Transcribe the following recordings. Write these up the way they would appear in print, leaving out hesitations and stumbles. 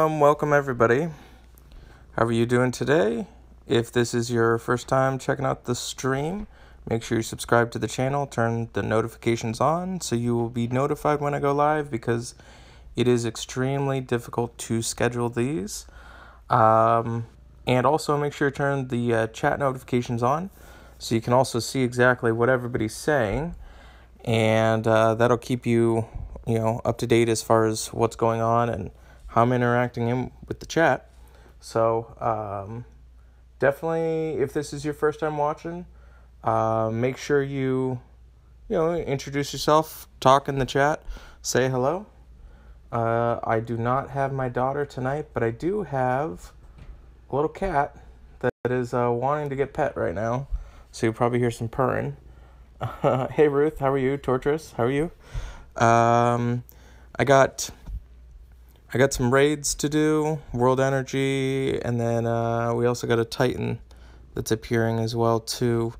Welcome everybody. How are you doing today? If this is your first time checking out the stream, make sure you subscribe to the channel, turn the notifications on so you will be notified when I go live, because it is extremely difficult to schedule these. And also make sure you turn the chat notifications on so you can also see exactly what everybody's saying, and that'll keep you up to date as far as what's going on and how I'm interacting with the chat. So definitely, if this is your first time watching, make sure you introduce yourself, talk in the chat, say hello. I do not have my daughter tonight, but I do have a little cat that is wanting to get pet right now, so you'll probably hear some purring. Hey Ruth, how are you? Torturous, how are you? I got some raids to do, World Energy, and then we also got a Titan that's appearing as well too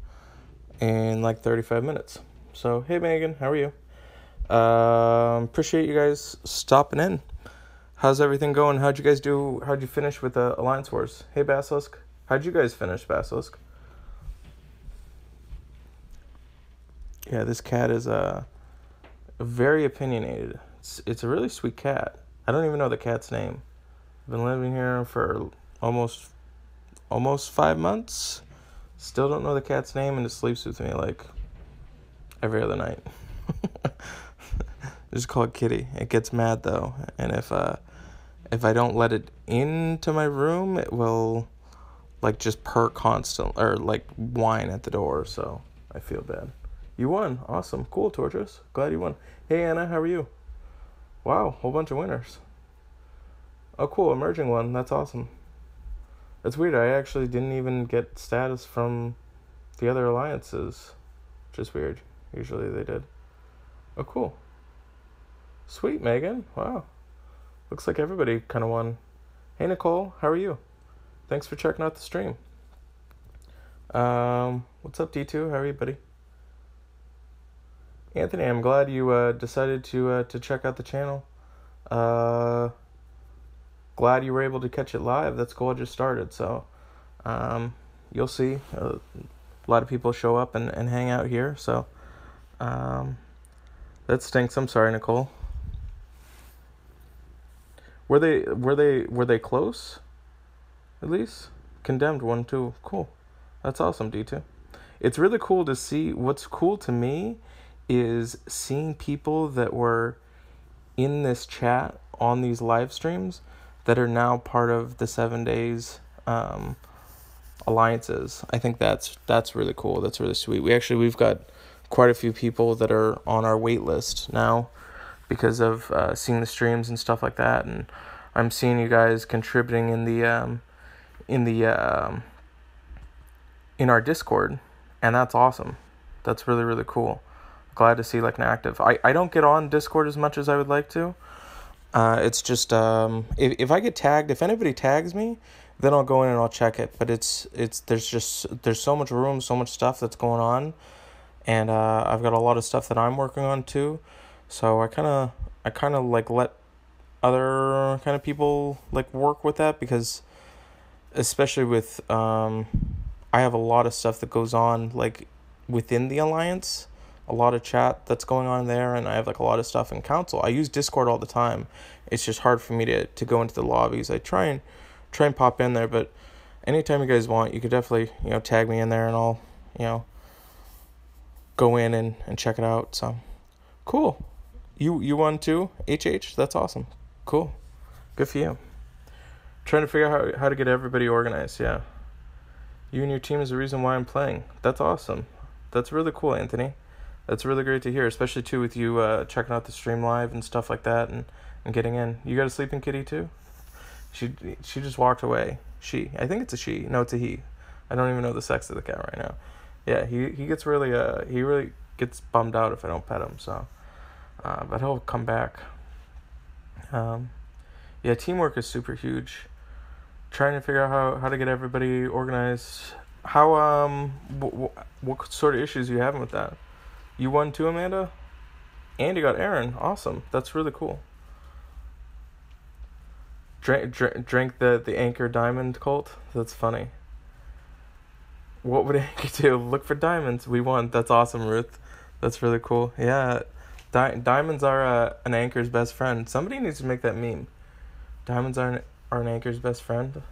in like 35 minutes. So hey Megan, how are you? Appreciate you guys stopping in. How's everything going? How'd you guys do? How'd you finish with Alliance Wars? Hey Basilisk, how'd you guys finish, Basilisk? Yeah, this cat is very opinionated. It's a really sweet cat. I don't even know the cat's name. I've been living here for almost 5 months. Still don't know the cat's name, and it sleeps with me like every other night. Just call it Kitty. It gets mad though, and if I don't let it into my room, it will like just purr constant or like whine at the door. So I feel bad. You won. Awesome. Cool, Torturous. Glad you won. Hey Anna, how are you? Wow, whole bunch of winners. Oh, cool, emerging one. That's awesome. That's weird. I actually didn't even get status from the other alliances, which is weird. Usually they did. Oh, cool. Sweet, Megan. Wow. Looks like everybody kind of won. Hey, Nicole, how are you? Thanks for checking out the stream. What's up, D2? How are you, buddy? Anthony, I'm glad you decided to check out the channel. Glad you were able to catch it live. That's cool. I just started, so you'll see a lot of people show up and hang out here. So that stinks. I'm sorry, Nicole. Were they close? At least condemned 1-2. Cool. That's awesome, D2. It's really cool to see. What's cool to me is seeing people that were in this chat on these live streams that are now part of the 7 days alliances. I think that's really cool. That's really sweet. We've got quite a few people that are on our wait list now because of seeing the streams and stuff like that, and I'm seeing you guys contributing in our Discord, and that's awesome. That's really, really cool. Glad to see like an active. I don't get on Discord as much as I would like to. It's just if I get tagged, if anybody tags me, then I'll go in and I'll check it. But there's so much room, so much stuff that's going on, and I've got a lot of stuff that I'm working on too. So I kind of like let other kind of people like work with that, because especially with I have a lot of stuff that goes on like within the alliance. A lot of chat that's going on there, and I have like a lot of stuff in council. I use Discord all the time. It's just hard for me to go into the lobbies. I try and pop in there, but anytime you guys want, you could definitely tag me in there, and I'll go in and check it out. So cool. You won too, HH. That's awesome. Cool. Good for you. Trying to figure out how to get everybody organized. Yeah. You and your team is the reason why I'm playing. That's awesome. That's really cool, Anthony. That's really great to hear, especially too with you checking out the stream live and stuff like that, and getting in. You got a sleeping kitty too? She just walked away. I think it's a she. No, it's a he. I don't even know the sex of the cat right now. Yeah, he gets really he really gets bummed out if I don't pet him. So, but he'll come back. Yeah, teamwork is super huge. Trying to figure out how to get everybody organized. How what sort of issues are you having with that? You won too, Amanda? And you got Aaron. Awesome. That's really cool. Drink the Anchor Diamond cult. That's funny. What would Anchor do? Look for diamonds. We won. That's awesome, Ruth. That's really cool. Yeah, diamonds are an anchor's best friend. Somebody needs to make that meme. Diamonds are an anchor's best friend.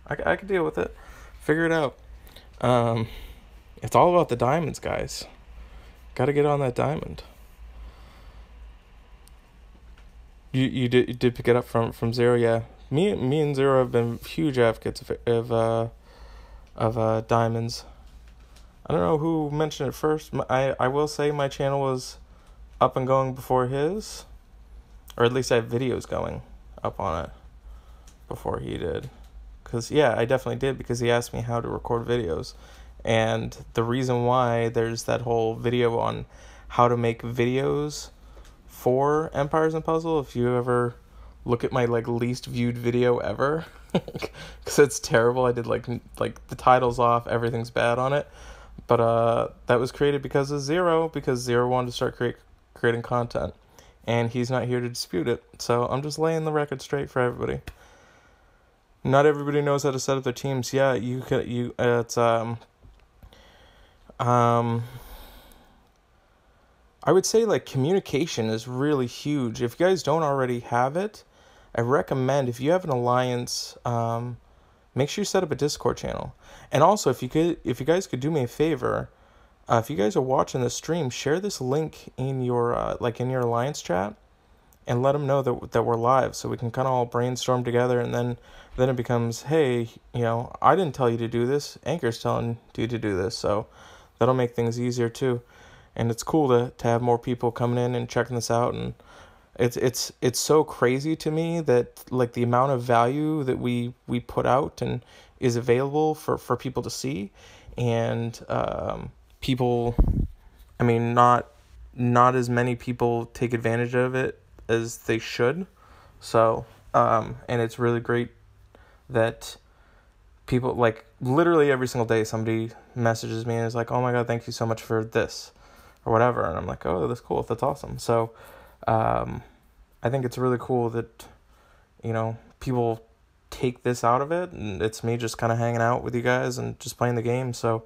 I could deal with it. Figure it out. It's all about the diamonds, guys. Got to get on that diamond. You did pick it up from Zero, yeah. Me and Zero have been huge advocates of diamonds. I don't know who mentioned it first. I will say my channel was up and going before his, or at least I have videos going up on it before he did. Because, yeah, I definitely did, because he asked me how to record videos. And the reason why there's that whole video on how to make videos for Empires and Puzzle, if you ever look at my least viewed video ever, because it's terrible. I did like the title's off, everything's bad on it. But that was created because of Zero, because Zero wanted to start creating content. And he's not here to dispute it. So I'm just laying the record straight for everybody. Not everybody knows how to set up their teams. Yeah, it's I would say communication is really huge. If you guys don't already have it, I recommend, if you have an alliance, make sure you set up a Discord channel. And also, if you guys could do me a favor, if you guys are watching this stream, share this link in your in your alliance chat, and let them know that we're live, so we can kind of all brainstorm together. And then it becomes, hey, I didn't tell you to do this. Anchor's telling you to do this, so that'll make things easier too. And it's cool to have more people coming in and checking this out. And it's so crazy to me that the amount of value that we put out and is available for people to see, and people, I mean, not as many people take advantage of it as they should. So and it's really great that people, literally every single day somebody messages me and is like, oh my god, thank you so much for this or whatever. And I'm like, oh, that's cool. That's awesome. So I think it's really cool that, people take this out of it, and it's me just kind of hanging out with you guys and just playing the game. So,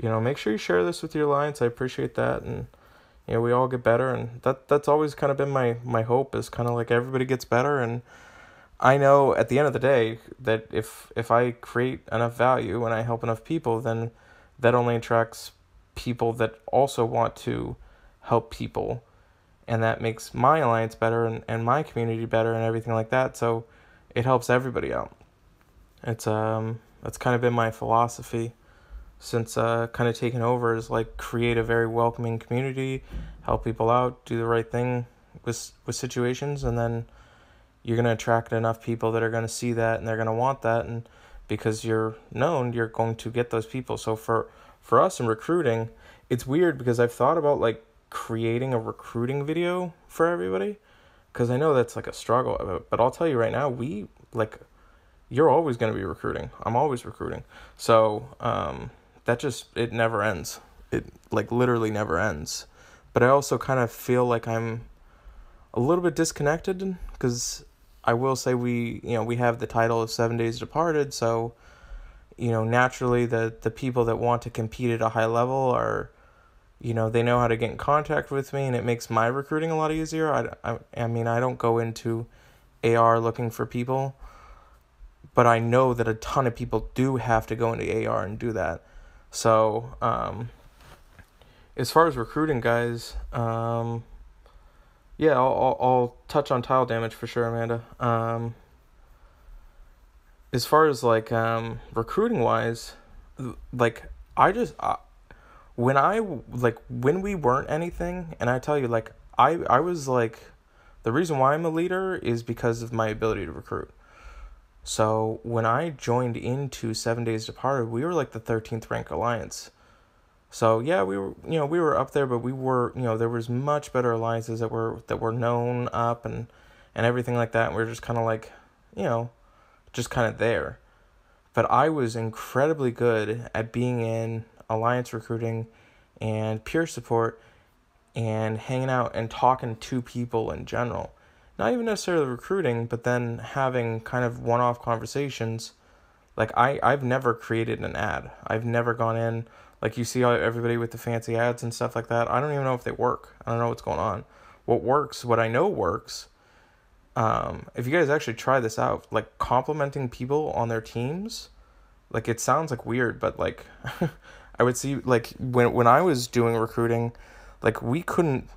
make sure you share this with your alliance. I appreciate that. And, we all get better. And that's always kind of been my hope, is kind of everybody gets better. And I know at the end of the day that if I create enough value and I help enough people, then that only attracts people that also want to help people. And that makes my alliance better and my community better and everything like that. So it helps everybody out. It's that's kind of been my philosophy since kind of taking over, is create a very welcoming community, help people out, do the right thing with situations, and then you're going to attract enough people that are going to see that and they're going to want that. And because you're known, you're going to get those people. So for us in recruiting, it's weird because I've thought about creating a recruiting video for everybody, because I know that's a struggle. But I'll tell you right now, you're always going to be recruiting. I'm always recruiting. So it never ends. It literally never ends. But I also kind of feel like I'm a little bit disconnected, because I will say we have the title of 7 Days Departed. So naturally the people that want to compete at a high level are, they know how to get in contact with me, and it makes my recruiting a lot easier. I mean, I don't go into AR looking for people, but I know that a ton of people do have to go into AR and do that. So, as far as recruiting, guys, yeah, I'll touch on tile damage for sure, Amanda. As far as recruiting wise, when we weren't anything, and I tell you, I was the reason why I'm a leader is because of my ability to recruit. So when I joined into 7 Days Departed, we were the 13th ranked alliance. So yeah, we were up there, but we were, there was much better alliances that were known up and everything like that. And we were just kind of just kind of there. But I was incredibly good at being in alliance recruiting and peer support and hanging out and talking to people in general. not even necessarily recruiting, but then having kind of one-off conversations. Like, I've never created an ad. I've never gone in, like you see everybody with the fancy ads and stuff like that. I don't even know if they work. I don't know what's going on. What I know works, if you guys actually try this out, like complimenting people on their teams, like it sounds like weird, but like I would see, like when I was doing recruiting, like we couldn't,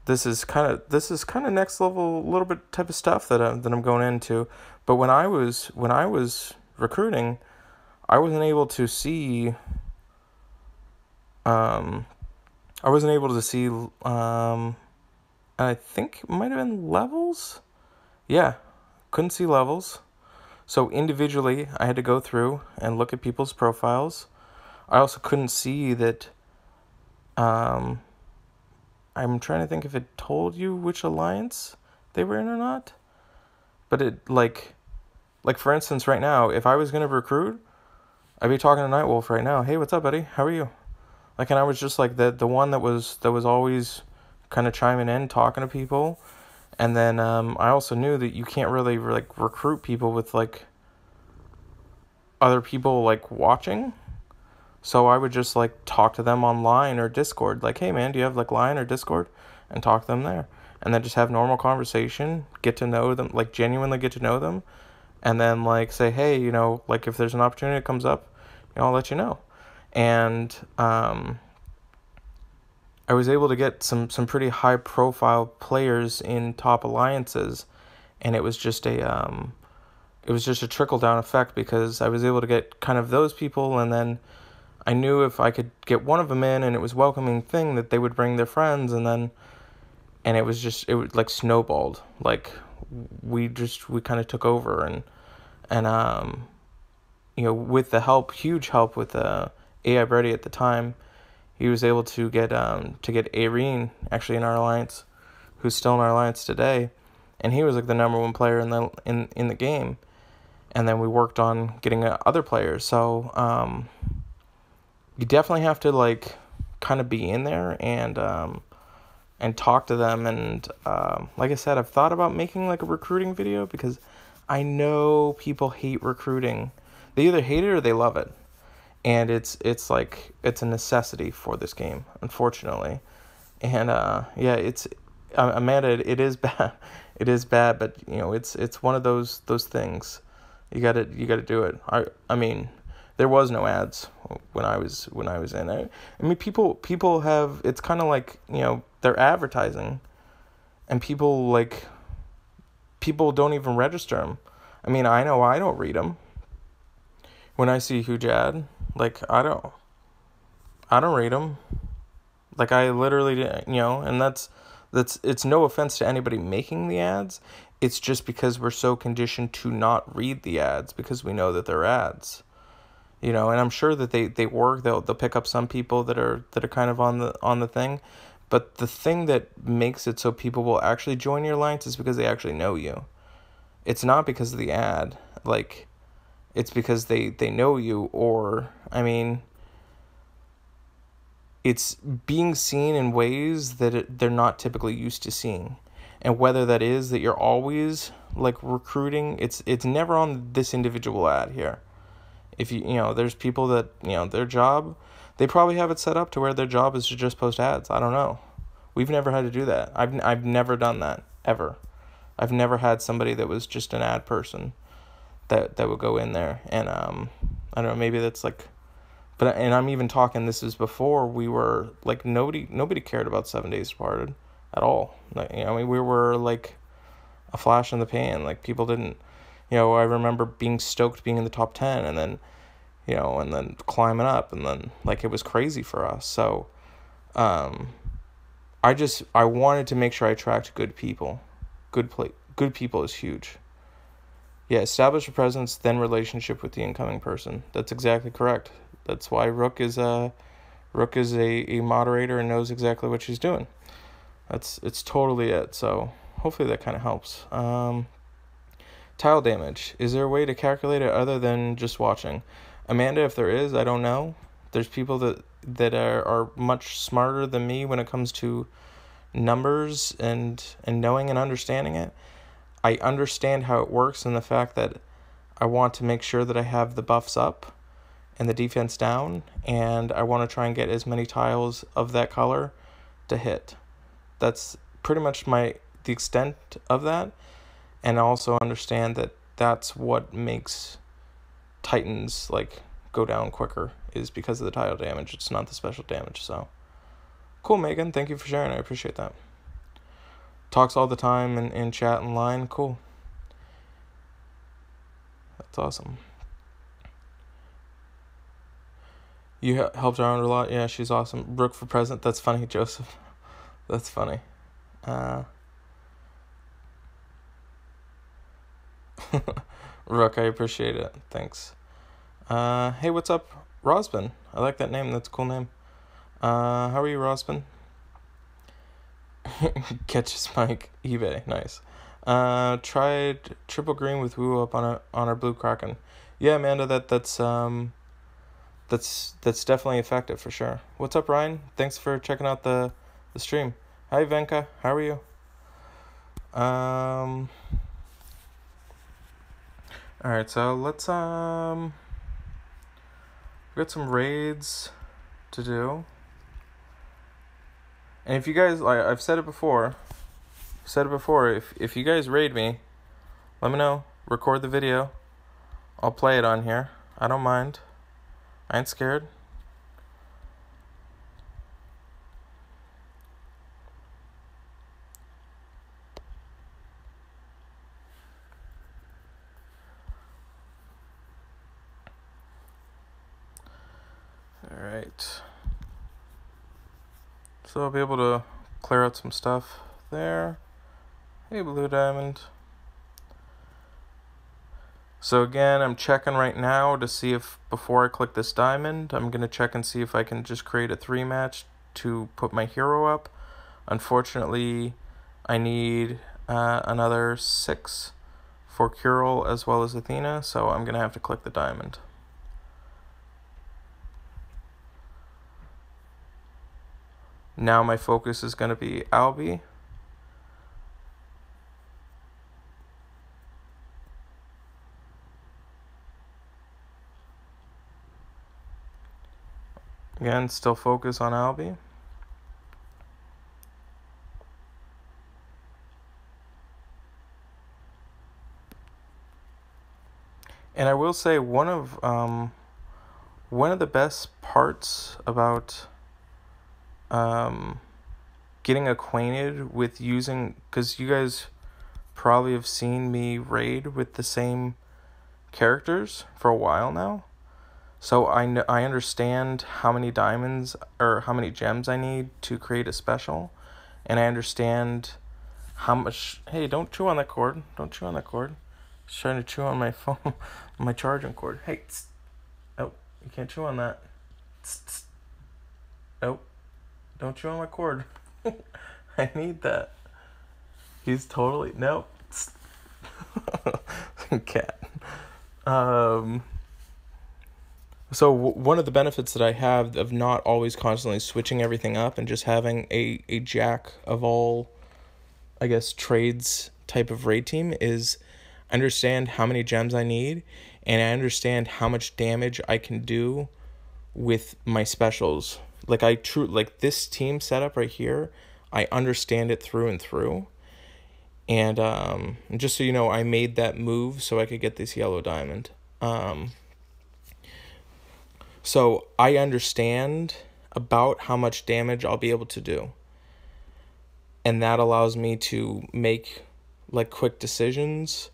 this is kind of next level, a little bit type of stuff that I'm going into. But when I was recruiting, I wasn't able to see. I think it might have been levels. Yeah, couldn't see levels. So individually, I had to go through and look at people's profiles. I also couldn't see that. I'm trying to think if it told you which alliance they were in or not. But it, like for instance, right now, if I was going to recruit, I'd be talking to Nightwolf right now. Hey, what's up, buddy? How are you? Like, and I was just like the one that was always kind of chiming in, talking to people. And then I also knew that you can't really like recruit people with like other people like watching. So I would just like talk to them on Line or Discord. Like, hey man, do you have like Line or Discord? And talk to them there. And then just have normal conversation, get to know them, like genuinely get to know them. And then like say, hey, you know, like if there's an opportunity that comes up, you know, I'll let you know. And I was able to get some pretty high profile players in top alliances. And it was just a trickle down effect, because I was able to get kind of those people, and then I knew if I could get one of them in and it was a welcoming thing, that they would bring their friends, and it was like snowballed. Like we kind of took over, and you know, with the huge help with AI Brady at the time, he was able to get Irene actually in our alliance, who's still in our alliance today, and he was like the number one player in the game. And then we worked on getting other players. So you definitely have to like kind of be in there and talk to them. And like I said, I've thought about making like a recruiting video, because I know people hate recruiting. They either hate it or they love it. And it's like it's a necessity for this game, unfortunately. And yeah, it's Amanda, it is bad. It is bad, but you know, it's one of those things. You gotta do it. I mean, there was no ads when I was in. I mean, people have, it's kind of like, you know, they're advertising, and people don't even register them. I mean, I know I don't read them. When I see a huge ad, like I don't read them. Like I literally, you know, and that's it's no offense to anybody making the ads. It's just because we're so conditioned to not read the ads, because we know that they're ads, you know. And I'm sure that they work. They'll pick up some people that are kind of on the thing, but the thing that makes it so people will actually join your alliance is because they actually know you. It's not because of the ad, like it's because they know you, or I mean, it's being seen in ways that they're not typically used to seeing. And whether that is that you're always like recruiting, it's never on this individual ad here. If you know, there's people that, you know, their job, they probably have it set up to where their job is to just post ads. I don't know. We've never had to do that. I've never done that ever. I've never had somebody that was just an ad person that would go in there. And I don't know, maybe that's like, but, and I'm even talking, this is before we were like, nobody cared about 7 Days Departed at all. Like, you know, I mean, we were like a flash in the pan. Like people didn't, you know, I remember being stoked being in the top 10, and then, you know, and then climbing up, and then like it was crazy for us. So I wanted to make sure I attract good people. Good people is huge. Yeah, establish a presence, then relationship with the incoming person. That's exactly correct. That's why Rook is a moderator and knows exactly what she's doing. It's totally it. So hopefully that kind of helps. Tile damage. Is there a way to calculate it other than just watching? Amanda, if there is, I don't know. There's people that are much smarter than me when it comes to numbers and knowing and understanding it. I understand how it works and the fact that I want to make sure that I have the buffs up and the defense down, and I want to try and get as many tiles of that color to hit. That's pretty much the extent of that, and I also understand that that's what makes Titans like go down quicker, is because of the tile damage. It's not the special damage. So cool, Megan. Thank you for sharing. I appreciate that. Talks all the time in chat and line. Cool. That's awesome. You helped her out a lot. Yeah, she's awesome. Brooke for present. That's funny, Joseph. That's funny. Rook, I appreciate it. Thanks. Hey, what's up, Rosbin? I like that name. That's a cool name. How are you, Rosbin? Catch his mic. eBay. Nice. Tried triple green with Woo up on our blue Kraken. Yeah, Amanda, that's definitely effective for sure. What's up, Ryan? Thanks for checking out the stream. Hi, Venka. How are you? All right, so let's we got some raids to do. And if you guys, like I've said it before, if you guys raid me, let me know. Record the video. I'll play it on here. I don't mind. I ain't scared. Alright. So I'll be able to clear out some stuff there. Hey, Blue Diamond. So again, I'm checking right now to see if, before I click this diamond, I'm going to check and see if I can just create a 3-match to put my hero up. Unfortunately, I need another 6 for Curel as well as Athena, so I'm going to have to click the diamond. Now my focus is going to be Albie. Again, still focus on Albie. And I will say one of the best parts about getting acquainted with using, because you guys probably have seen me raid with the same characters for a while now. So I understand how many diamonds or how many gems I need to create a special, and I understand how much. Hey, don't chew on that cord. Don't chew on that cord. Just trying to chew on my phone, my charging cord. Hey, oh, you can't chew on that. Oh, don't chew on my cord. I need that. He's totally nope. Cat. So one of the benefits that I have of not always constantly switching everything up and just having a jack of all, I guess, trades type of raid team is I understand how many gems I need, and I understand how much damage I can do with my specials. Like this team setup right here, I understand it through and through. And just so you know, I made that move so I could get this yellow diamond. So I understand about how much damage I'll be able to do. And that allows me to make like quick decisions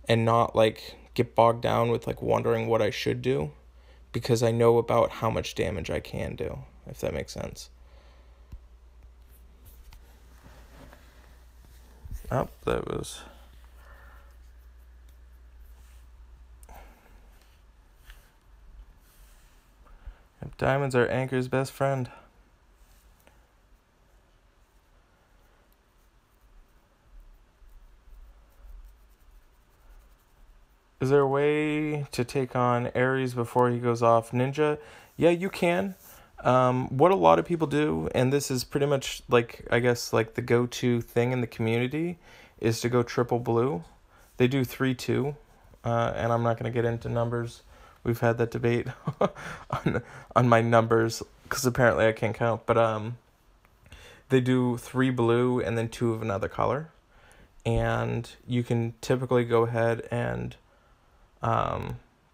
and not like get bogged down with like wondering what I should do, because I know about how much damage I can do, if that makes sense. Oh, that was... Diamonds are Anchor's best friend. Is there a way to take on Ares before he goes off ninja? Yeah, you can. What a lot of people do, and this is pretty much like, I guess, like the go-to thing in the community, is to go triple blue. They do 3-2, and I'm not going to get into numbers. We've had that debate on my numbers, because apparently I can't count, but they do 3 blue and then 2 of another color, and you can typically go ahead and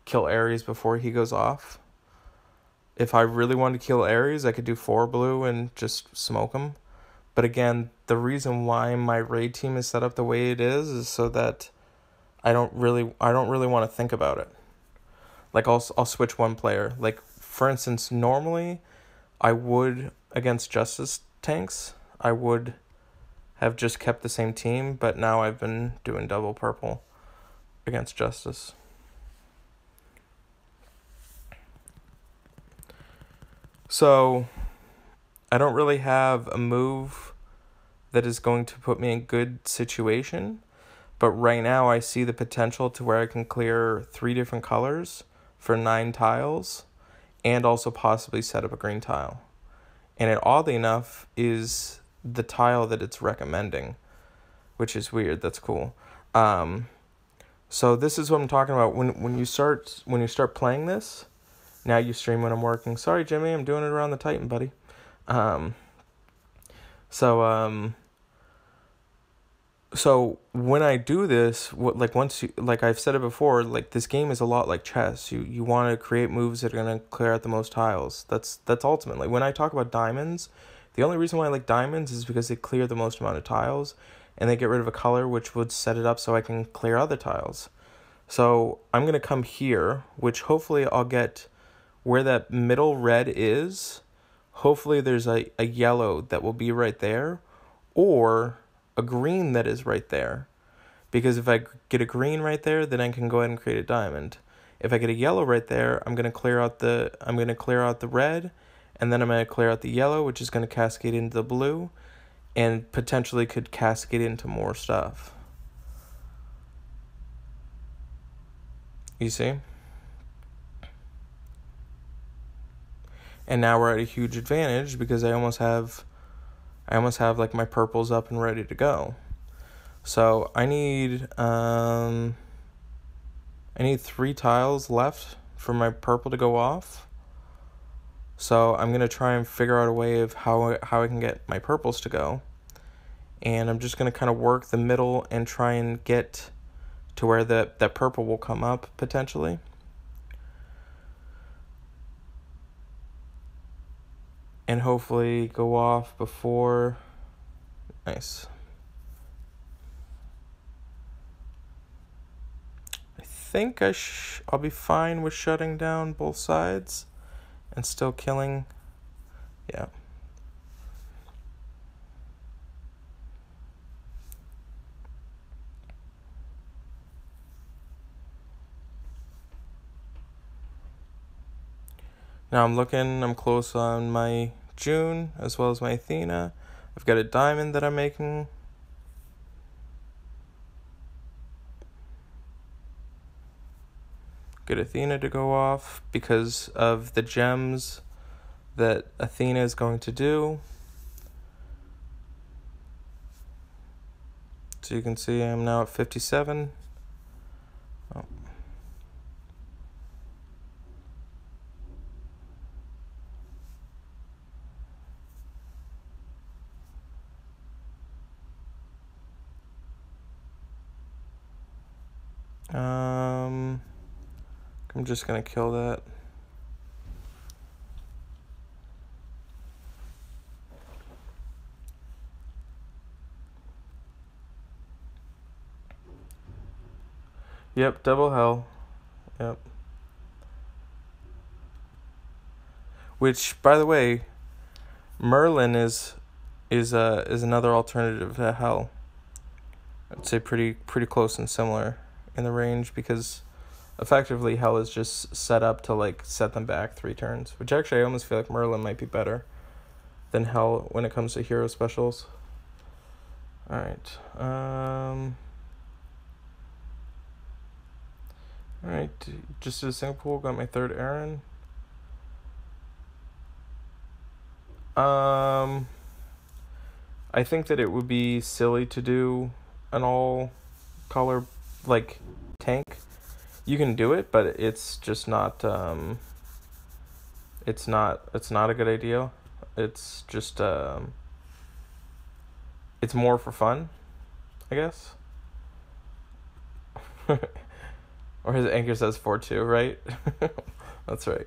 kill Ares before he goes off. If I really wanted to kill Ares, I could do 4 blue and just smoke him. But again, the reason why my raid team is set up the way it is so that I don't really want to think about it. Like I'll switch one player. Like for instance, normally I would, against Justice tanks, I would have just kept the same team, but now I've been doing double purple against Justice. So I don't really have a move that is going to put me in good situation, but right now I see the potential to where I can clear 3 different colors for 9 tiles and also possibly set up a green tile. And it, oddly enough, is the tile that it's recommending, which is weird. That's cool. So this is what I'm talking about. When you start playing this, now you stream when I'm working. Sorry, Jimmy, I'm doing it around the Titan, buddy. So when I do this, like I've said it before, like this game is a lot like chess. You want to create moves that are going to clear out the most tiles. That's ultimately, when I talk about diamonds, the only reason why I like diamonds is because they clear the most amount of tiles, and they get rid of a color which would set it up so I can clear other tiles. So I'm going to come here, which hopefully I'll get where that middle red is. Hopefully there's a yellow that will be right there, or a green that is right there. Because if I get a green right there, then I can go ahead and create a diamond. If I get a yellow right there, I'm going to clear out the red, and then I'm going to clear out the yellow, which is going to cascade into the blue, and potentially could cascade into more stuff. You see? And now we're at a huge advantage because I almost have like my purples up and ready to go. So I need 3 tiles left for my purple to go off. So I'm gonna try and figure out a way of how I can get my purples to go. And I'm just gonna kind of work the middle and try and get to where that purple will come up potentially. And hopefully go off before. Nice. I think I'll be fine with shutting down both sides and still killing. Yeah. Now I'm close on my June as well as my Athena. I've got a diamond that I'm making. Get Athena to go off because of the gems that Athena is going to do. So you can see I'm now at 57. Oh. I'm just gonna kill that. Yep, double hell. Yep. Which, by the way, Merlin is another alternative to hell. I'd say pretty close and similar in the range, because effectively hell is just set up to like set them back 3 turns, which actually I almost feel like Merlin might be better than hell when it comes to hero specials. Alright. Alright, just did a single pool, got my 3rd Aaron. Um, I think that it would be silly to do an all color like tank. You can do it, but it's just not it's not a good idea. It's just it's more for fun, I guess. Or his anchor says 4-2, right? That's right.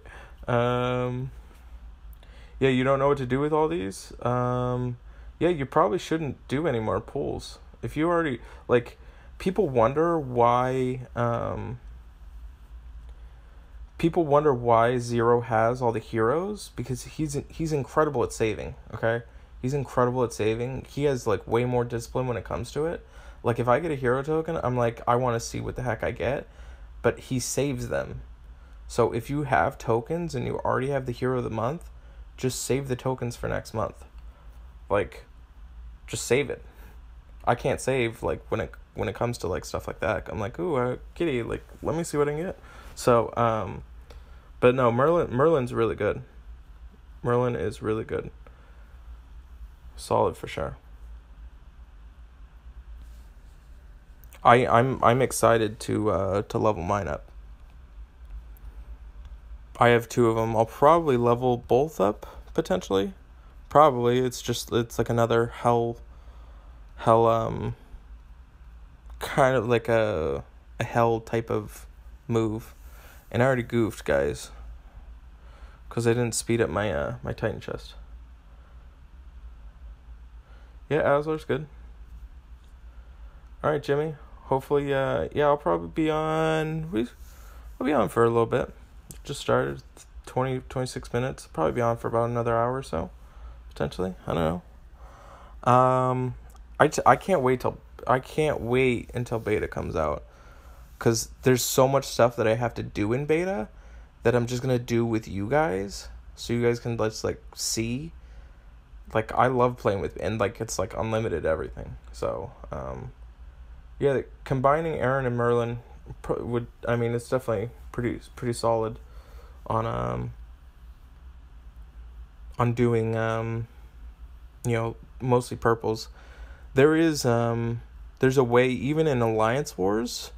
Yeah, you don't know what to do with all these. Yeah, you probably shouldn't do any more pulls. If you already, like, people wonder why, Zero has all the heroes, because he's incredible at saving, okay? He's incredible at saving. He has, like, way more discipline when it comes to it. Like, if I get a hero token, I'm like, I want to see what the heck I get, but he saves them. So if you have tokens and you already have the hero of the month, just save the tokens for next month. Like, just save it. I can't save, like, when it comes to, like, stuff like that. I'm like, ooh, kitty, like, let me see what I can get. So, but no, Merlin's really good. Merlin is really good. Solid for sure. I'm excited to level mine up. I have 2 of them. I'll probably level both up potentially. Probably it's like another hell kind of like a hell type of move. And I already goofed, guys, because I didn't speed up my my Titan chest. Yeah, Aslar's good. All right, Jimmy. Hopefully, yeah, I'll probably be on. I'll be on for a little bit. Just started 26 minutes. Probably be on for about another hour or so, potentially. I don't know. I can't wait until beta comes out, because there's so much stuff that I have to do in beta that I'm just gonna do with you guys, so you guys can just like see. Like, I love playing with, and like it's like unlimited everything. So yeah, combining Aaron and Merlin it's definitely pretty solid on doing mostly purples. There's a way, even in Alliance Wars,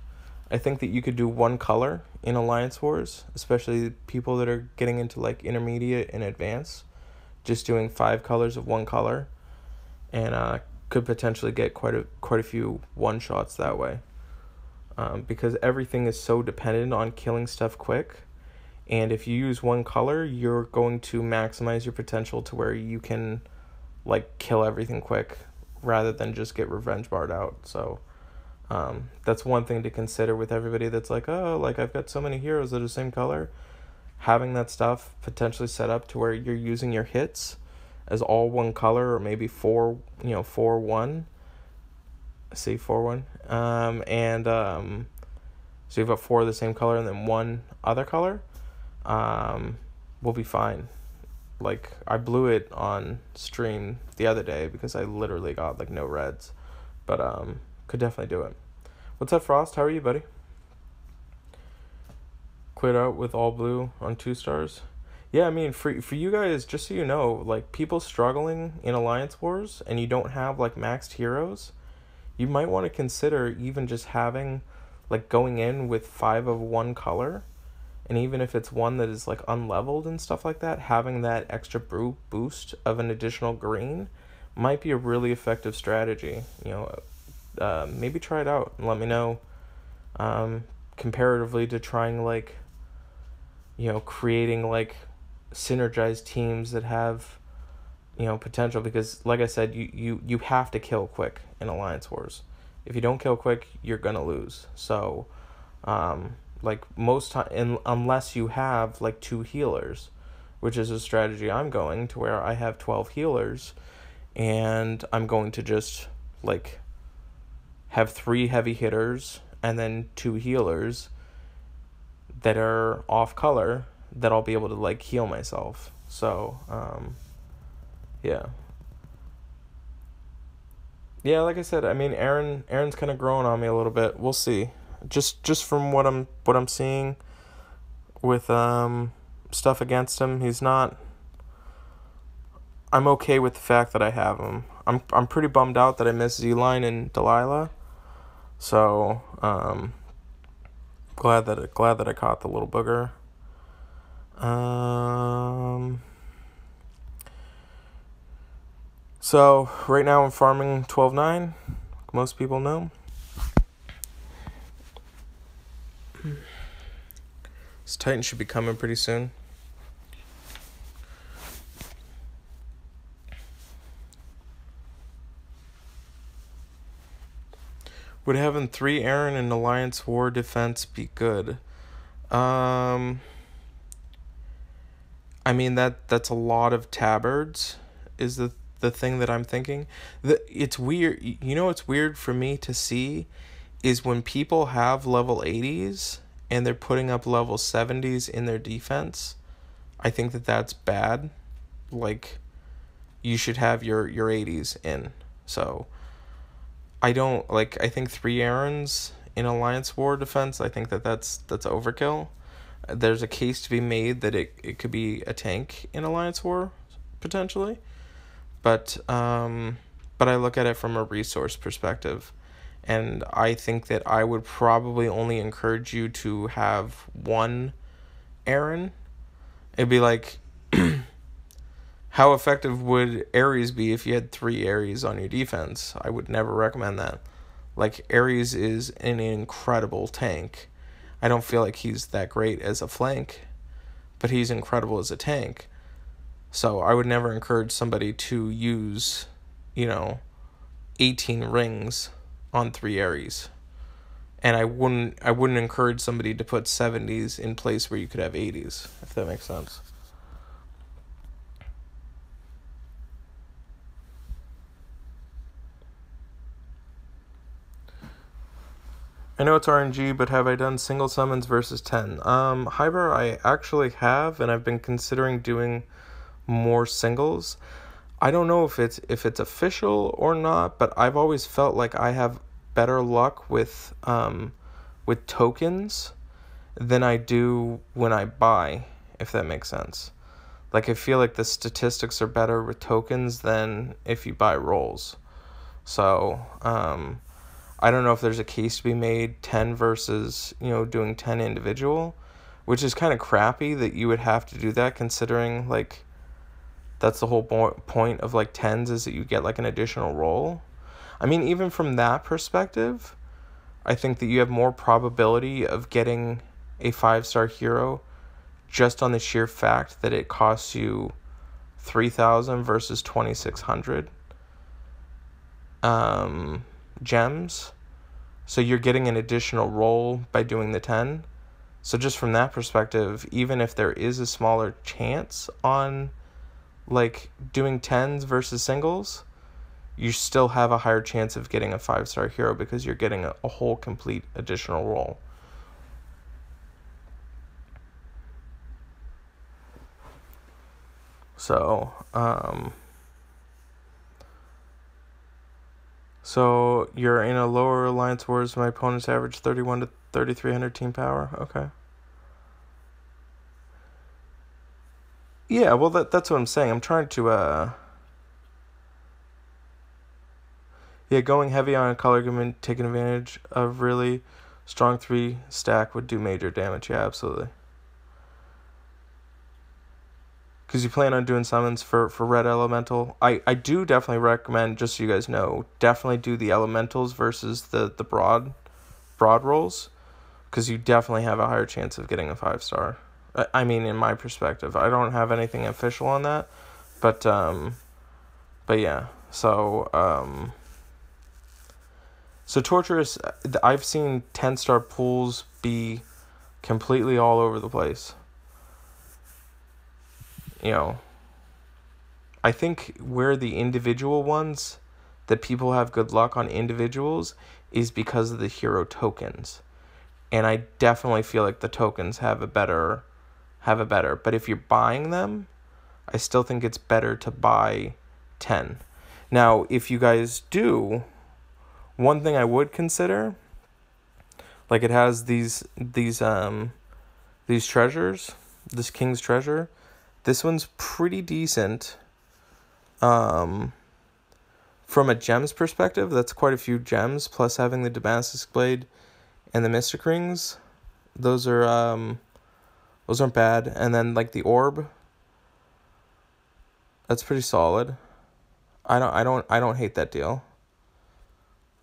I think that you could do one color in Alliance Wars, especially people that are getting into like intermediate and advanced, just doing 5 colors of one color, and could potentially get quite a few one shots that way, because everything is so dependent on killing stuff quick. And if you use one color, you're going to maximize your potential to where you can like kill everything quick rather than just get revenge barred out. So that's one thing to consider with everybody that's like, oh, like I've got so many heroes that are the same color. Having that stuff potentially set up to where you're using your hits as all one color, or maybe 4-1. Say 4-1. So you've got 4 of the same color and then 1 other color. We'll be fine. Like, I blew it on stream the other day because I literally got like no reds, but could definitely do it. What's up, Frost? How are you, buddy? Cleared out with all blue on 2 stars. Yeah, I mean, for you guys, just so you know, like, people struggling in Alliance Wars and you don't have like maxed heroes, you might want to consider even just having, like, going in with 5 of one color. And even if it's one that is like unleveled and stuff like that, having that extra boost of an additional green might be a really effective strategy. Maybe try it out and let me know, comparatively to trying like, creating like synergized teams that have, potential. Because like I said, you have to kill quick in Alliance Wars. If you don't kill quick, you're gonna lose. So, like most time, unless you have like 2 healers, which is a strategy I'm going to, where I have 12 healers and I'm going to just like have 3 heavy hitters and then 2 healers that are off color that I'll be able to like heal myself. So yeah, like I said, I mean, Aaron's kind of growing on me a little bit. We'll see. Just from what I'm seeing with stuff against him, he's not I'm okay with the fact that I have them. I'm pretty bummed out that I missed Z-Line and Delilah. So, glad that I caught the little booger. So right now I'm farming 12-9. Most people know. This Titan should be coming pretty soon. Would having 3 Aaron in Alliance War defense be good? I mean that's a lot of tabards is the thing that I'm thinking. It's weird. You know what's weird for me to see is when people have level 80s and they're putting up level 70s in their defense. I think that that's bad. Like, you should have your 80s in. So I think 3 Aarons in Alliance War defense, I think that's overkill. There's a case to be made that it could be a tank in Alliance War, potentially. But I look at it from a resource perspective. And I think that I would probably only encourage you to have 1 Aaron. It'd be like, how effective would Ares be if you had 3 Ares on your defense? I would never recommend that. Like, Ares is an incredible tank. I don't feel like he's that great as a flank, but he's incredible as a tank. So I would never encourage somebody to use, 18 rings on 3 Ares. And I wouldn't encourage somebody to put 70s in place where you could have 80s, if that makes sense. I know it's RNG, but have I done single summons versus 10? Hyber, I actually have, and I've been considering doing more singles. I don't know if it's official or not, but I've always felt like I have better luck with tokens than I do when I buy, if that makes sense. Like, I feel like the statistics are better with tokens than if you buy rolls. So, I don't know if there's a case to be made 10 versus, doing 10 individual, which is kind of crappy that you would have to do that, considering, like, that's the whole point of, like, 10s is that you get, like, an additional roll. I mean, even from that perspective, I think that you have more probability of getting a 5-star hero just on the sheer fact that it costs you 3,000 versus 2,600 gems. So you're getting an additional roll by doing the 10. So just from that perspective, even if there is a smaller chance on, like, doing 10s versus singles, you still have a higher chance of getting a 5-star hero because you're getting a whole complete additional roll. So, so you're in a lower alliance wars. My opponents average 31 to 3,300 team power. Okay. Yeah, well, that's what I'm saying. I'm trying to, going heavy on a color gimmick, taking advantage of really strong 3 stack would do major damage. Yeah, absolutely. Because you plan on doing summons for red elemental. I do definitely recommend, just so you guys know, definitely do the elementals versus the broad rolls, because you definitely have a higher chance of getting a 5-star. I mean, in my perspective, I don't have anything official on that, but yeah. So Torturous, I've seen 10-star pools be completely all over the place. I think where the individual ones that people have good luck on individuals is because of the hero tokens. And I definitely feel like the tokens have a better, but if you're buying them, I still think it's better to buy 10. Now, if you guys do, one thing I would consider, like, it has these treasures, this King's Treasure. This one's pretty decent From a gems perspective, that's quite a few gems, plus having the Damascus Blade and the Mystic Rings. Those aren't bad. And then like the orb, that's pretty solid. I don't hate that deal.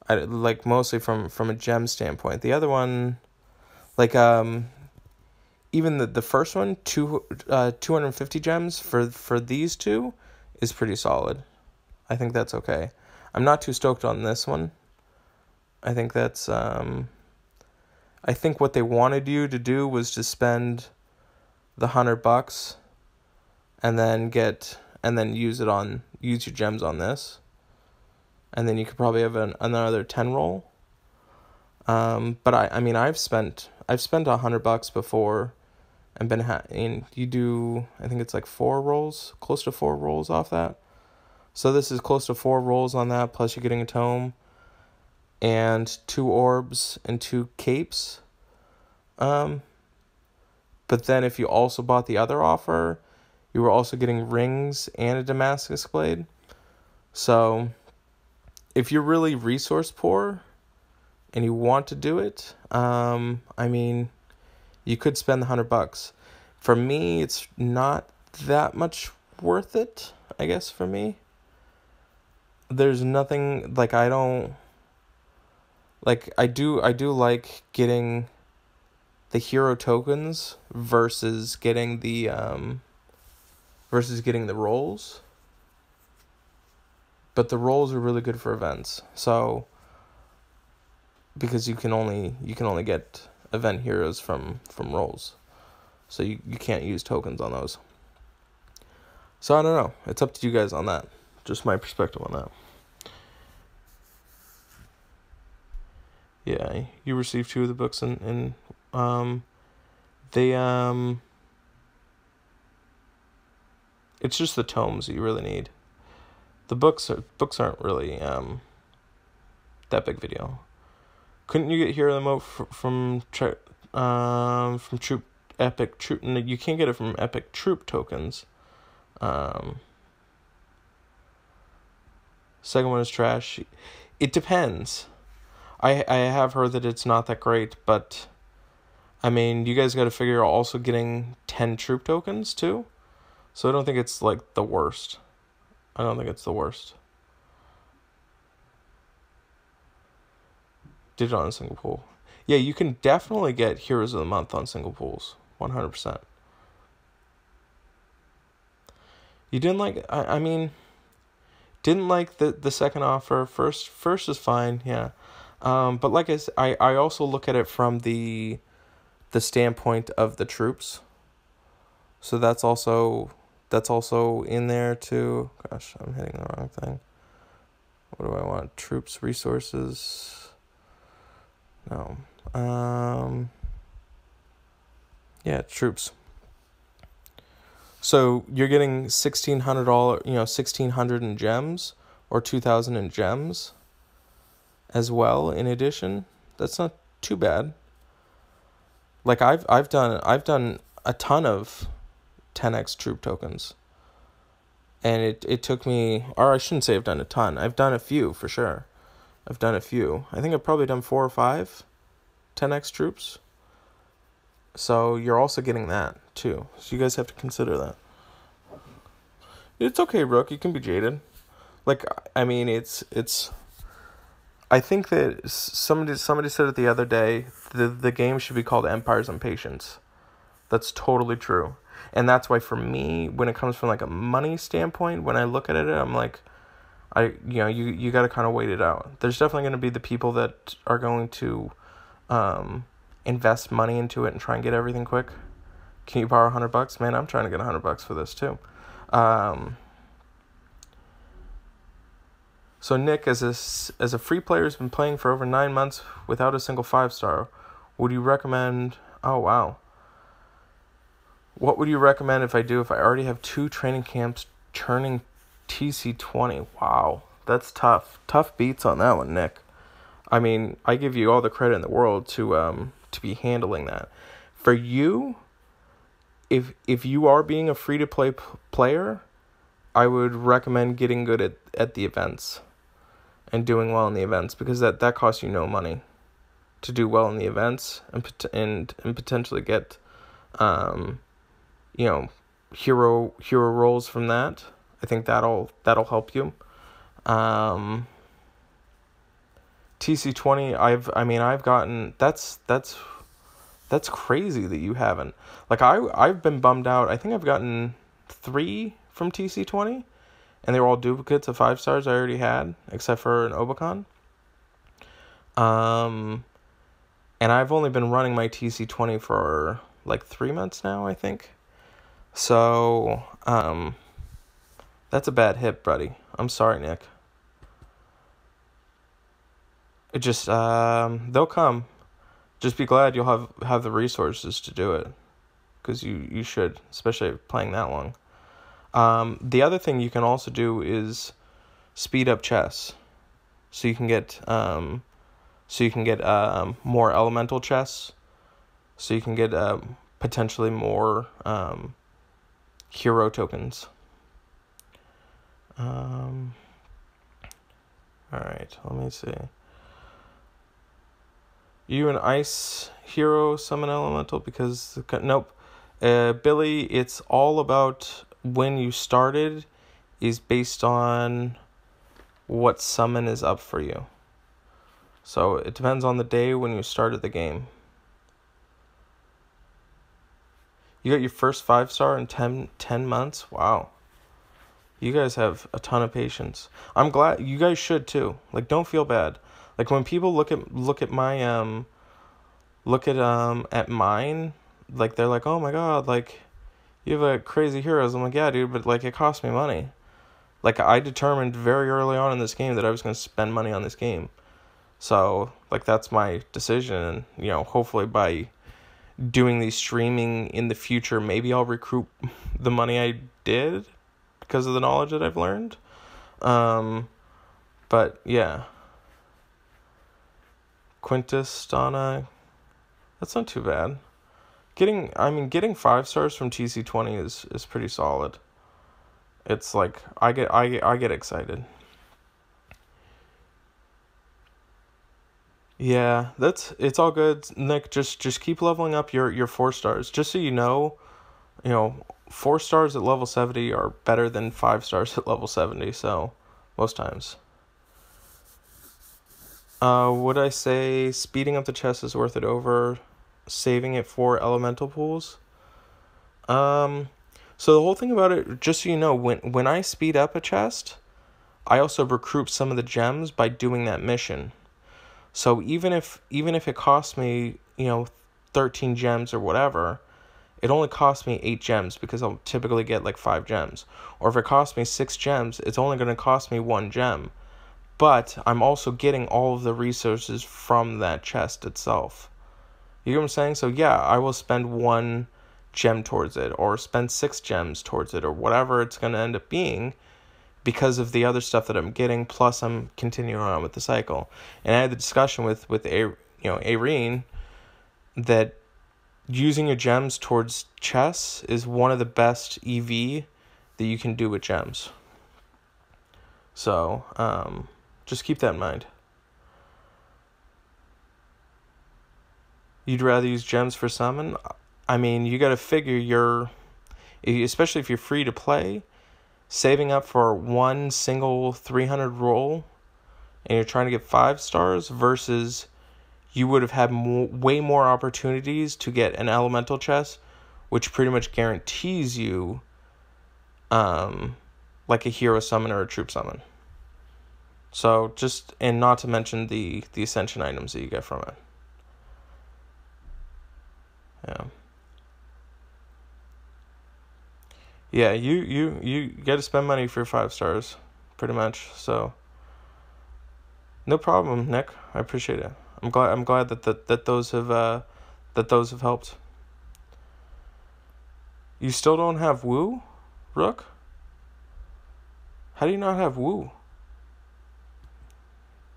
I like mostly from a gem standpoint. The other one, like even the first one, 250 gems for these two is pretty solid. I think that's okay. I'm not too stoked on this one. I think that's I think what they wanted you to do was to spend the $100 and then use your gems on this. And then you could probably have another 10 roll. But I mean I've spent $100 before and you do, I think it's like 4 rolls, close to 4 rolls off that. So this is close to 4 rolls on that, plus you're getting a tome and 2 orbs and 2 capes. But then if you also bought the other offer, you were also getting rings and a Damascus Blade. So if you're really resource poor and you want to do it, I mean, you could spend the $100. For me, it's not that much worth it, I guess, for me. There's nothing, like, I do like getting the hero tokens versus getting the rolls. But the rolls are really good for events. So because you can only get event heroes from rolls. So you can't use tokens on those. So I don't know. It's up to you guys on that. Just my perspective on that. Yeah, you received 2 of the books and it's just the tomes that you really need. The books aren't really that big video. Couldn't you get Hero Emote from Troop Epic Troop? No, you can't get it from Epic Troop tokens. Second one is trash. It depends. I have heard that it's not that great, but I mean, you guys got to figure you're also getting 10 troop tokens too. So I don't think it's like the worst. I don't think it's the worst. Did it on a single pool. Yeah, you can definitely get Heroes of the Month on single pools. 100%. You didn't like, I mean, didn't like the second offer. First is fine, yeah. But like I said, I also look at it from the standpoint of the troops. So that's also in there too. Gosh, I'm hitting the wrong thing. What do I want? Troops, resources. No. Yeah, troops. So you're getting $1,600, $1,600 in gems or 2,000 in gems as well. In addition, that's not too bad. Like I've done a ton of 10x troop tokens, and it took me, or I shouldn't say I've done a ton. I've done a few for sure. I've done a few. I think I've probably done 4 or 5 10x troops. So you're also getting that too. So you guys have to consider that. It's okay, Rook. You can be jaded. Like, I mean, it's. I think that somebody said it the other day. The game should be called Empires and Patience. That's totally true, and that's why for me, when it comes from like a money standpoint, when I look at it, I'm like, you got to kind of wait it out. There's definitely going to be the people that are going to, invest money into it and try and get everything quick. Can you borrow $100? Man, I'm trying to get $100 for this too. So Nick, as a free player who's been playing for over 9 months without a single 5-star, would you recommend? Oh wow. What would you recommend if I already have 2 training camps turning TC20? Wow, that's tough. Tough beats on that one, Nick. I mean, I give you all the credit in the world to be handling that. For you, if you are being a free to play player, I would recommend getting good at the events and doing well in the events, because that costs you no money to do well in the events and potentially get hero roles from that. I think that'll help you. TC20, I've gotten, that's crazy that you haven't. Like I've been bummed out. I think I've gotten 3 from TC20, and they were all duplicates of 5 stars I already had, except for an Obicon. And I've only been running my TC20 for like 3 months now, I think. So, that's a bad hit, buddy. I'm sorry, Nick. It just, they'll come. Just be glad you'll have the resources to do it, because you should, especially playing that long. The other thing you can also do is speed up chess, so you can get more elemental chess, so you can get potentially more hero tokens. All right, let me see. You an ice hero summon elemental because nope. Billy, it's all about when you started is based on what summon is up for you. So it depends on the day when you started the game. You got your first 5-star in 10 months? Wow. You guys have a ton of patience. I'm glad. You guys should too. Like, don't feel bad. Like, when people look at my at mine, like, they're like, oh my god, like, you have a crazy heroes. I'm like, yeah, dude, but like, it cost me money. Like, I determined very early on in this game that I was going to spend money on this game. So, like, that's my decision. And, hopefully by doing these streaming in the future, maybe I'll recoup the money I did because of the knowledge that I've learned. But, yeah. Quintus, Donna, that's not too bad. Getting 5 stars from TC20 is pretty solid. It's like, I get excited. Yeah, it's all good, Nick. Just keep leveling up your 4 stars. Just so you know, 4 stars at level 70 are better than 5 stars at level 70. So, most times. Would I say speeding up the chest is worth it over saving it for elemental pools? So the whole thing about it, just so you know, when I speed up a chest, I also recruit some of the gems by doing that mission. So even if it costs me, 13 gems or whatever, it only costs me 8 gems because I'll typically get like 5 gems. Or if it costs me 6 gems, it's only going to cost me 1 gem. But I'm also getting all of the resources from that chest itself. You know what I'm saying? So yeah, I will spend 1 gem towards it, or spend 6 gems towards it, or whatever it's going to end up being, because of the other stuff that I'm getting, plus I'm continuing on with the cycle. And I had the discussion with Irene, that using your gems towards chess is one of the best EV that you can do with gems. So, just keep that in mind. You'd rather use gems for summon? You gotta figure especially if you're free to play, saving up for one single 300 roll, and you're trying to get 5 stars, versus you would have had way more opportunities to get an elemental chest, which pretty much guarantees you, like a hero summon or a troop summon. So and not to mention the ascension items that you get from it. Yeah. Yeah, you got to spend money for 5 stars, pretty much. So, no problem, Nick. I appreciate it. I'm glad that those have helped. You still don't have Woo, Rook? How do you not have Woo?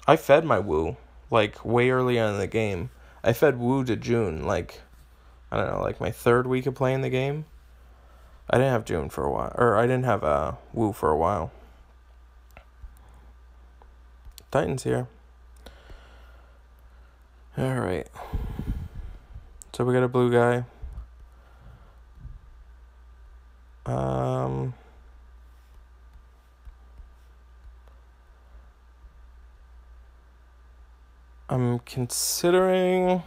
I fed my Woo, like, way early on in the game. I fed Woo to June, like, I don't know, like my 3rd week of playing the game. I didn't have June for a while, or I didn't have Wu for a while. Titan's here. Alright. So we got a blue guy. I'm considering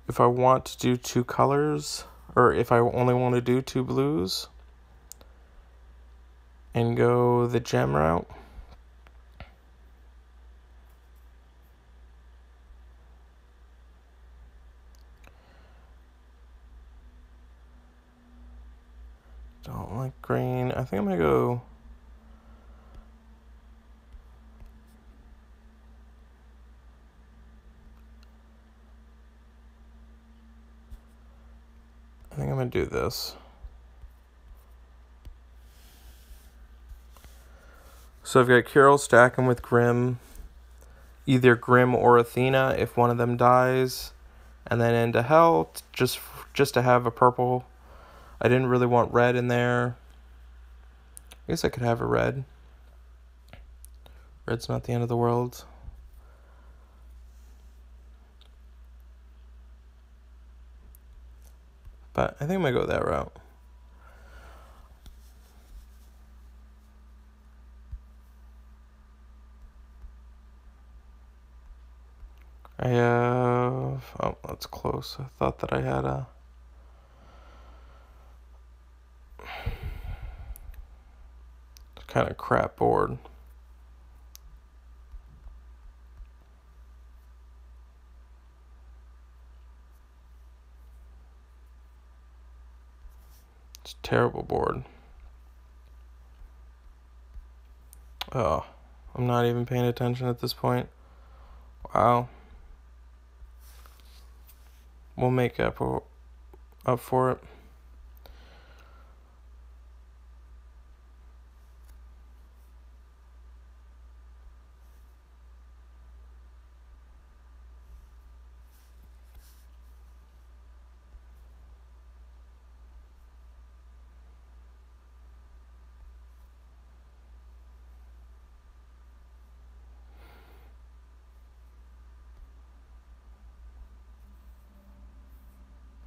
if I want to do 2 colors, or if I only want to do 2 blues, and go the gem route. Don't like green. I think I'm going to go... I think I'm going to do this. So I've got Kirill stacking with Grim. Either Grim or Athena if one of them dies. And then into Hell, just to have a purple. I didn't really want red in there. I guess I could have a red. Red's not the end of the world. But I think I'm going to go that route. I have... Oh, that's close. I thought that I had a... kind of crap board. It's a terrible board. Oh, I'm not even paying attention at this point. Wow. We'll make up for it.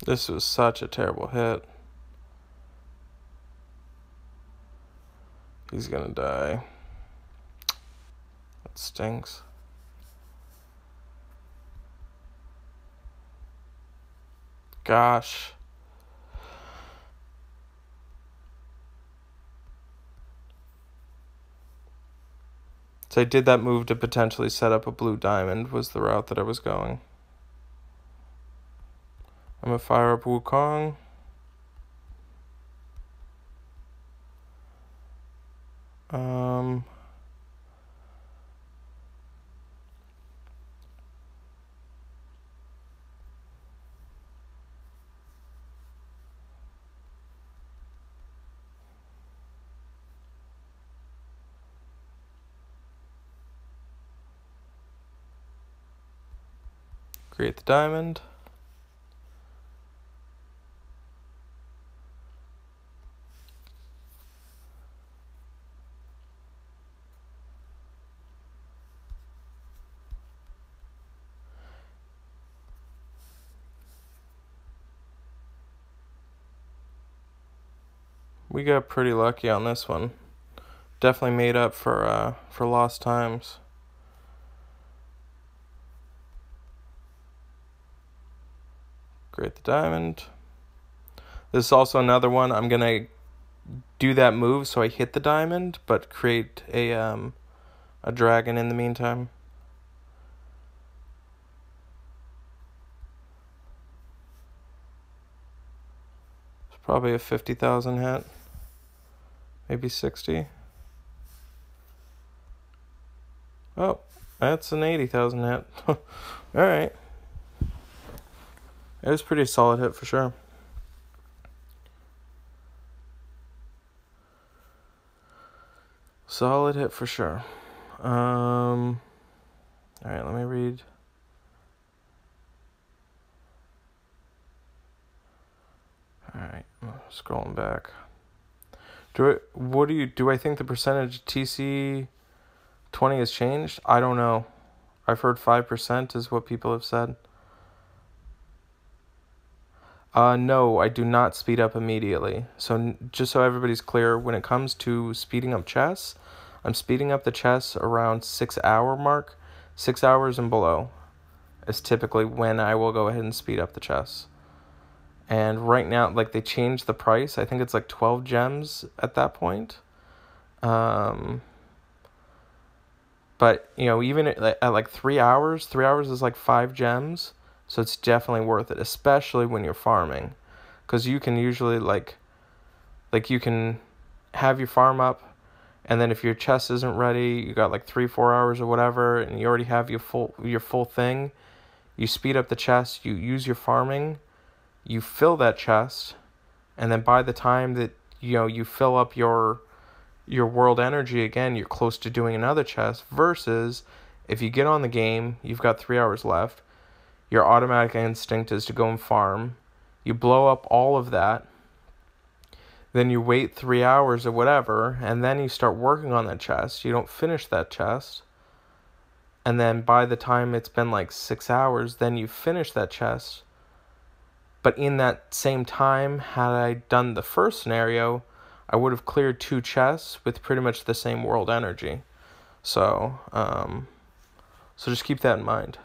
This was such a terrible hit. He's gonna die. That stinks. Gosh. So I did that move to potentially set up a blue diamond was the route that I was going. I'm gonna fire up Wukong. Create the diamond. We got pretty lucky on this one. Definitely made up for lost times. Create the diamond. This is also another one. I'm gonna do that move so I hit the diamond, but create a dragon in the meantime. It's probably a 50,000 hit. Maybe 60. Oh, that's an 80,000 hit. Alright. It was a pretty solid hit for sure. Solid hit for sure. Alright, let me read. Alright. right, scrolling back. Do I think the percentage TC 20 has changed? I don't know. I've heard 5% is what people have said. No, I do not speed up immediately. So just so everybody's clear, when it comes to speeding up chess, I'm speeding up the chess around 6 hour mark. 6 hours and below is typically when I will go ahead and speed up the chess. And right now, like, they changed the price. I think it's like 12 gems at that point. But, you know, even at like 3 hours, 3 hours is like 5 gems. So it's definitely worth it, especially when you're farming. Because you can usually, like you can have your farm up, and then if your chest isn't ready, you got like 3-4 hours or whatever, and you already have your full thing, you speed up the chest, you use your farming, you fill that chest, and then by the time that, you know, you fill up your world energy again, you're close to doing another chest, versus if you get on the game, you've got 3 hours left, your automatic instinct is to go and farm, you blow up all of that, then you wait 3 hours or whatever, and then you start working on that chest. You don't finish that chest, and then by the time it's been like 6 hours, then you finish that chest. But in that same time, had I done the first scenario, I would have cleared 2 chests with pretty much the same world energy. So just keep that in mind.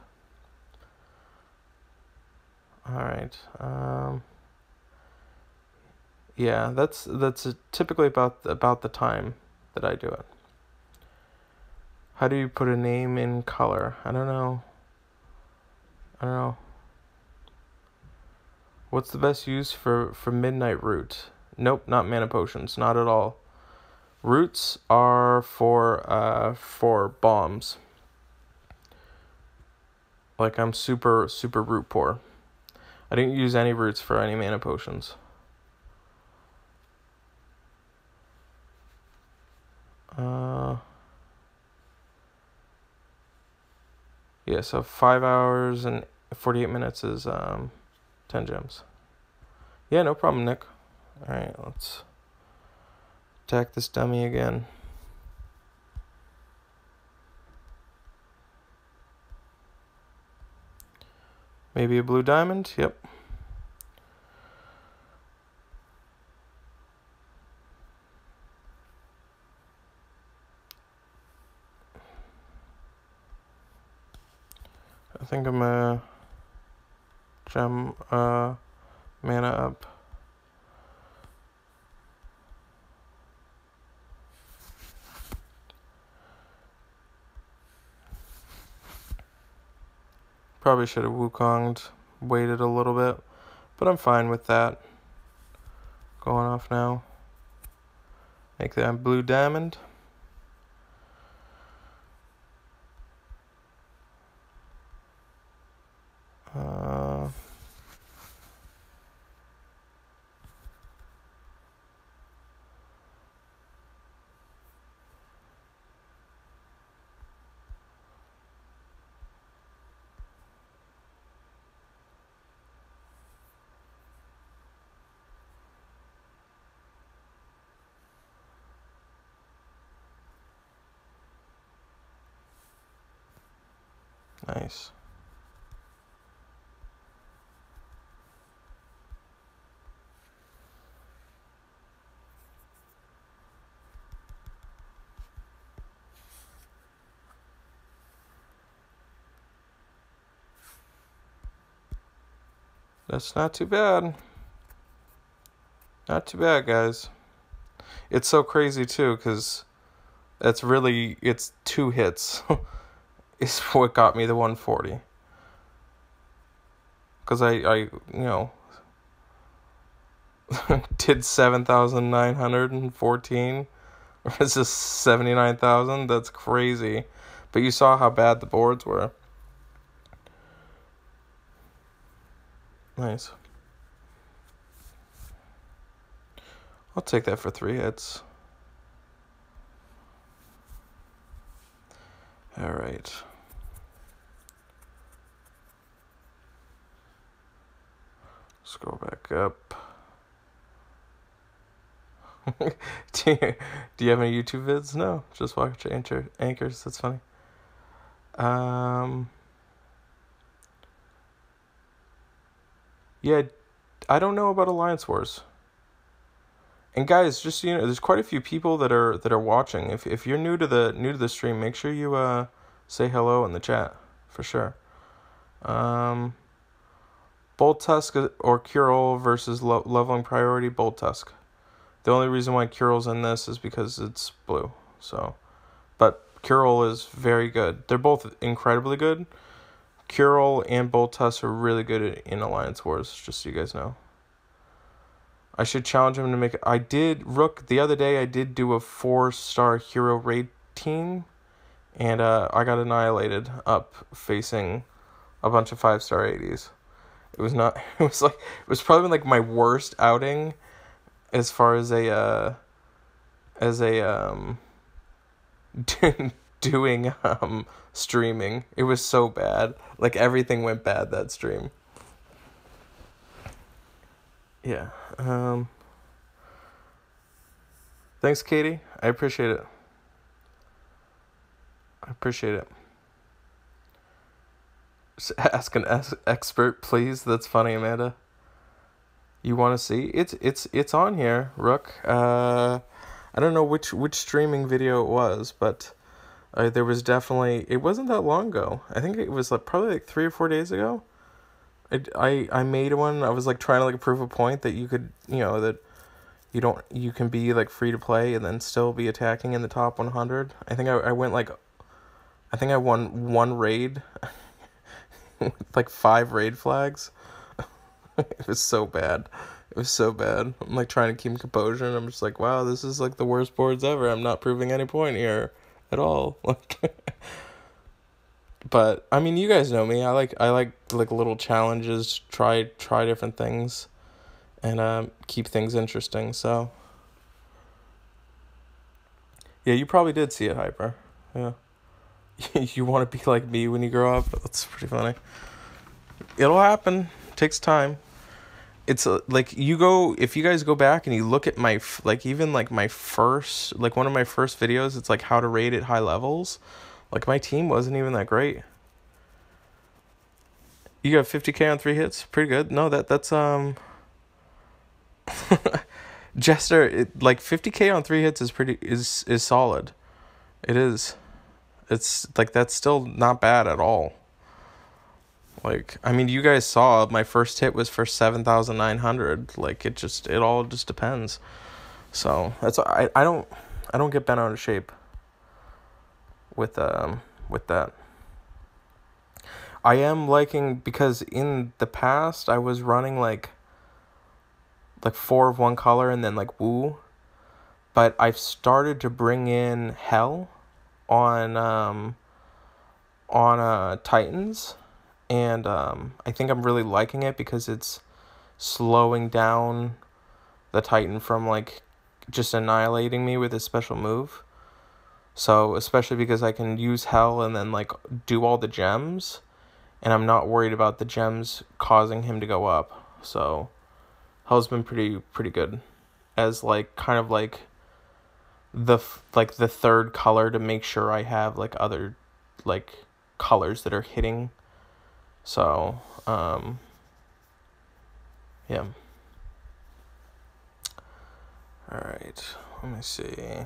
All right. Yeah, that's typically about the time that I do it. How do you put a name in color? I don't know. What's the best use for Midnight Root? Nope, not mana potions, not at all. Roots are for bombs. Like, I'm super root poor. I didn't use any roots for any mana potions. Yeah, so 5 hours and 48 minutes is 10 gems. Yeah, no problem, Nick. Alright, let's attack this dummy again. Maybe a blue diamond? Yep. I think I'm a gem mana up. Probably should have Wukonged, waited a little bit, but I'm fine with that. Going off now. Make that blue diamond. Nice. That's not too bad. Not too bad, guys. It's so crazy, too, because it's 2 hits. Is what got me the 140. Because I you know, did 7,914. Or is this 79,000? That's crazy. But you saw how bad the boards were. Nice. I'll take that for 3 hits. All right. Scroll back up. Do you have any YouTube vids? No, just watch anchors. That's funny. Yeah, I don't know about Alliance Wars. And guys, just so you know, there's quite a few people that are watching. If you're new to the stream, make sure you say hello in the chat for sure. Bolt Tusk or Curel versus leveling priority. Bolt Tusk. The only reason why Curel's in this is because it's blue. So, but Curel is very good. They're both incredibly good. Curel and Bolt Tusk are really good in Alliance Wars, just so you guys know. I should challenge him to make it. I did, Rook, the other day I did do a 4-star hero raid team, and I got annihilated up facing a bunch of 5-star 80s. It was probably like my worst outing as far as doing streaming. It was so bad. Like everything went bad that stream. Yeah. Thanks, Katie. I appreciate it. Ask an expert, please. That's funny, Amanda. You want to see? It's on here, Rook. I don't know which streaming video it was, but there was definitely. It wasn't that long ago. I think it was probably like 3 or 4 days ago. I made one. I was like trying to prove a point that you could, that you can be like free to play and then still be attacking in the top 100. I think I won one raid, like 5 raid flags. It was so bad. I'm like trying to keep composure, and I'm just like, wow, this is like the worst boards ever. I'm not proving any point here at all. But I mean, you guys know me. I like little challenges, try different things, and keep things interesting. So yeah, you probably did see it, Hyper. Yeah. You want to be like me when you grow up? That's pretty funny. It'll happen. It takes time. It's if you guys go back and you look at my my first, one of my first videos, it's like how to raid at high levels. Like my team wasn't even that great. You got 50k on 3 hits, pretty good. No, that's Jester, 50k on 3 hits is solid. It is. It's that's still not bad at all. I mean, you guys saw my first hit was for 7,900. It all just depends. So that's I don't get bent out of shape with that. I am liking, because in the past I was running like 4 of one color and then woo, but I've started to bring in hell on Titans. And I think I'm really liking it because it's slowing down the Titan from just annihilating me with his special move. So especially because I can use hell and then do all the gems, and I'm not worried about the gems causing him to go up. So hell's been pretty good as the third color to make sure I have other colors that are hitting. So, yeah. Alright, let me see.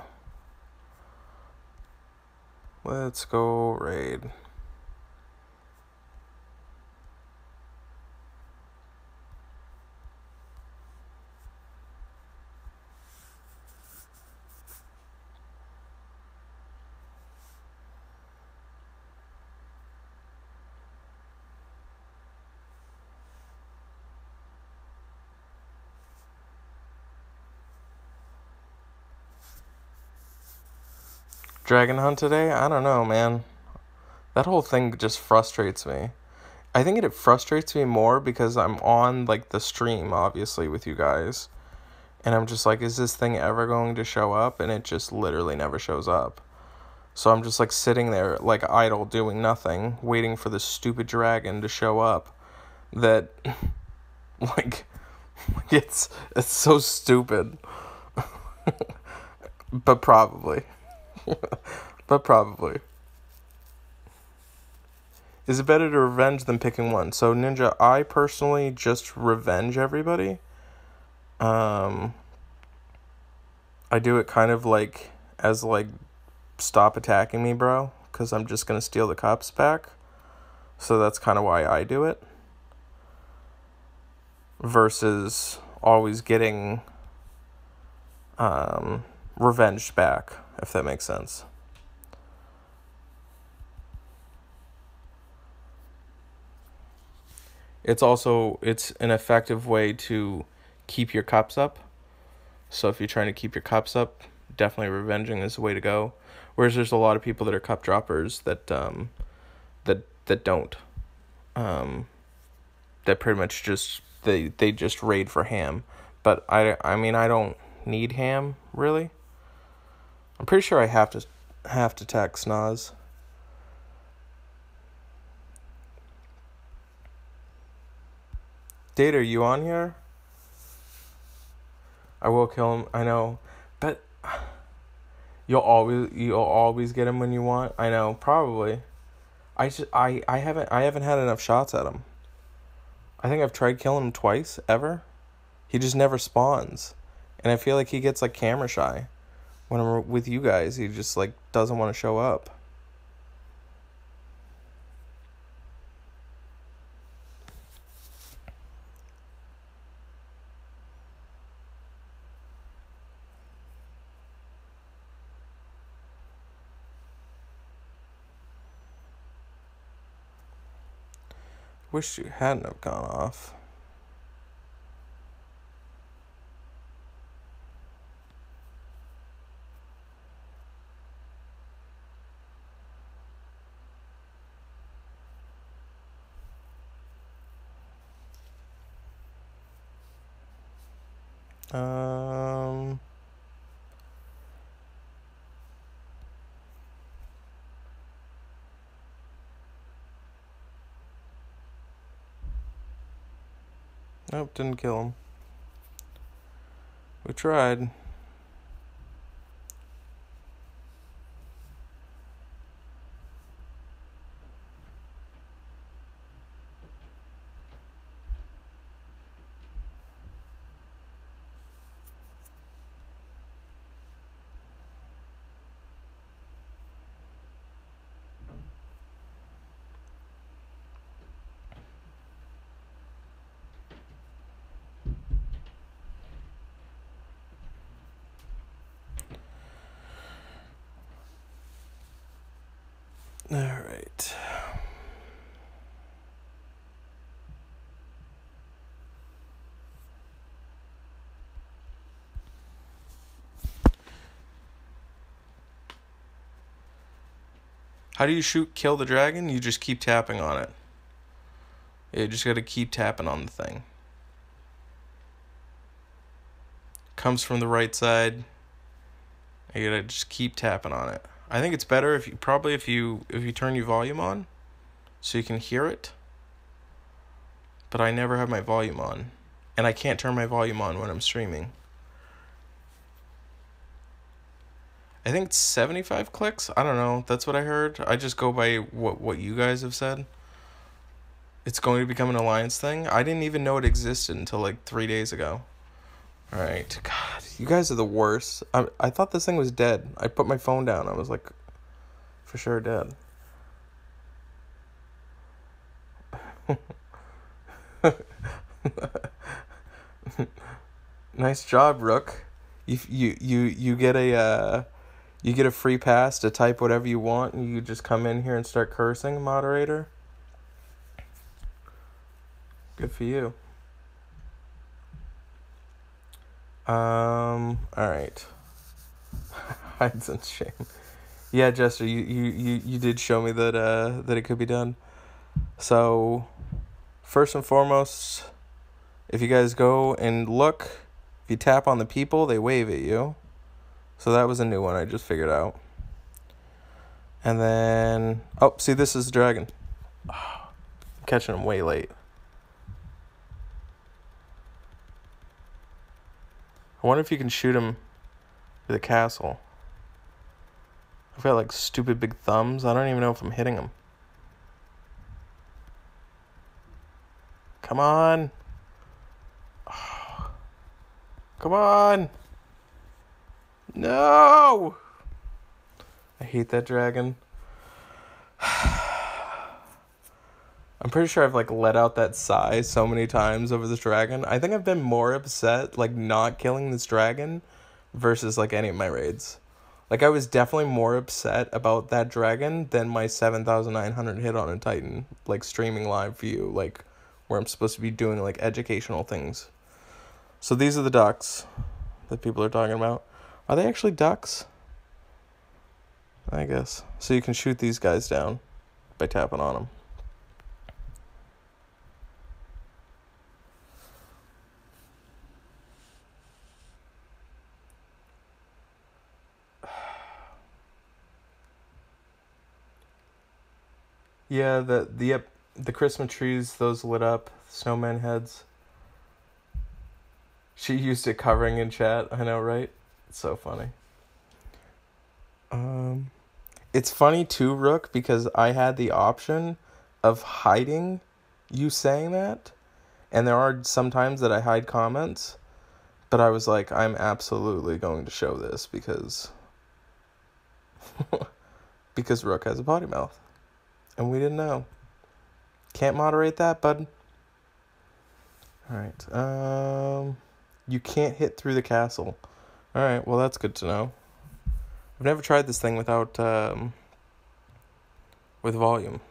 Let's go raid. Dragon Hunt today? I don't know, man. That whole thing just frustrates me. I think it frustrates me more because I'm on the stream, obviously, with you guys, and I'm just is this thing ever going to show up? And it just literally never shows up. So I'm just sitting there idle, doing nothing, waiting for this stupid dragon to show up. That it's so stupid. But probably. But probably. Is it better to revenge than picking one? So, Ninja, I personally just revenge everybody. I do it kind of like, as like, stop attacking me, bro, because I'm just going to steal the cups back. So that's kind of why I do it. Versus always getting revenged back, if that makes sense. It's an effective way to keep your cups up. So if you're trying to keep your cups up, definitely revenging is the way to go. Whereas there's a lot of people that are cup droppers that don't. That pretty much just they just raid for ham. But I mean I don't need ham, really. I'm pretty sure I have to text Nas. Data, are you on here? I will kill him. I know, but you'll always get him when you want. I know, probably. I haven't had enough shots at him. I think I've tried killing him twice ever. He just never spawns, and I feel like he gets like camera shy. When I'm with you guys, he just like doesn't want to show up. Wish you hadn't have gone off. Nope, didn't kill him. We tried. All right. How do you kill the dragon? You just keep tapping on it. You just gotta keep tapping on the thing. Comes from the right side. You gotta just keep tapping on it. I think it's better if you turn your volume on, so you can hear it. But I never have my volume on, and I can't turn my volume on when I'm streaming. I think it's 75 clicks. I don't know. That's what I heard. I just go by what you guys have said. It's going to become an alliance thing. I didn't even know it existed until like 3 days ago. All right. God, you guys are the worst. I thought this thing was dead. I put my phone down. I was like, for sure dead. Nice job, Rook. You get a free pass to type whatever you want, and you just come in here and start cursing, moderator. Good for you. All right. Hides and shame. Yeah, Jester, you did show me that it could be done. So, first and foremost, if you guys go and look, if you tap on the people, they wave at you. So that was a new one I just figured out. And then, oh, see, this is the dragon. Oh, I'm catching him way late. I wonder if you can shoot him. through the castle. I've got like stupid big thumbs. I don't even know if I'm hitting them. Come on. Come on. No. I hate that dragon. I'm pretty sure I've like let out that sigh so many times over this dragon. I think I've been more upset like not killing this dragon versus like any of my raids. Like I was definitely more upset about that dragon than my 7,900 hit on a Titan, like streaming live for you, like where I'm supposed to be doing like educational things. So these are the ducks that people are talking about. Are they actually ducks? I guess. So you can shoot these guys down by tapping on them. Yeah, the Christmas trees, those lit up, snowman heads. She used it covering in chat, I know, right? It's so funny. It's funny too, Rook, because I had the option of hiding you saying that, and there are some times that I hide comments, but I was like, I'm absolutely going to show this because because Rook has a potty mouth. And we didn't know. Can't moderate that, bud. Alright. You can't hit through the castle. Alright, well that's good to know. I've never tried this thing without with volume.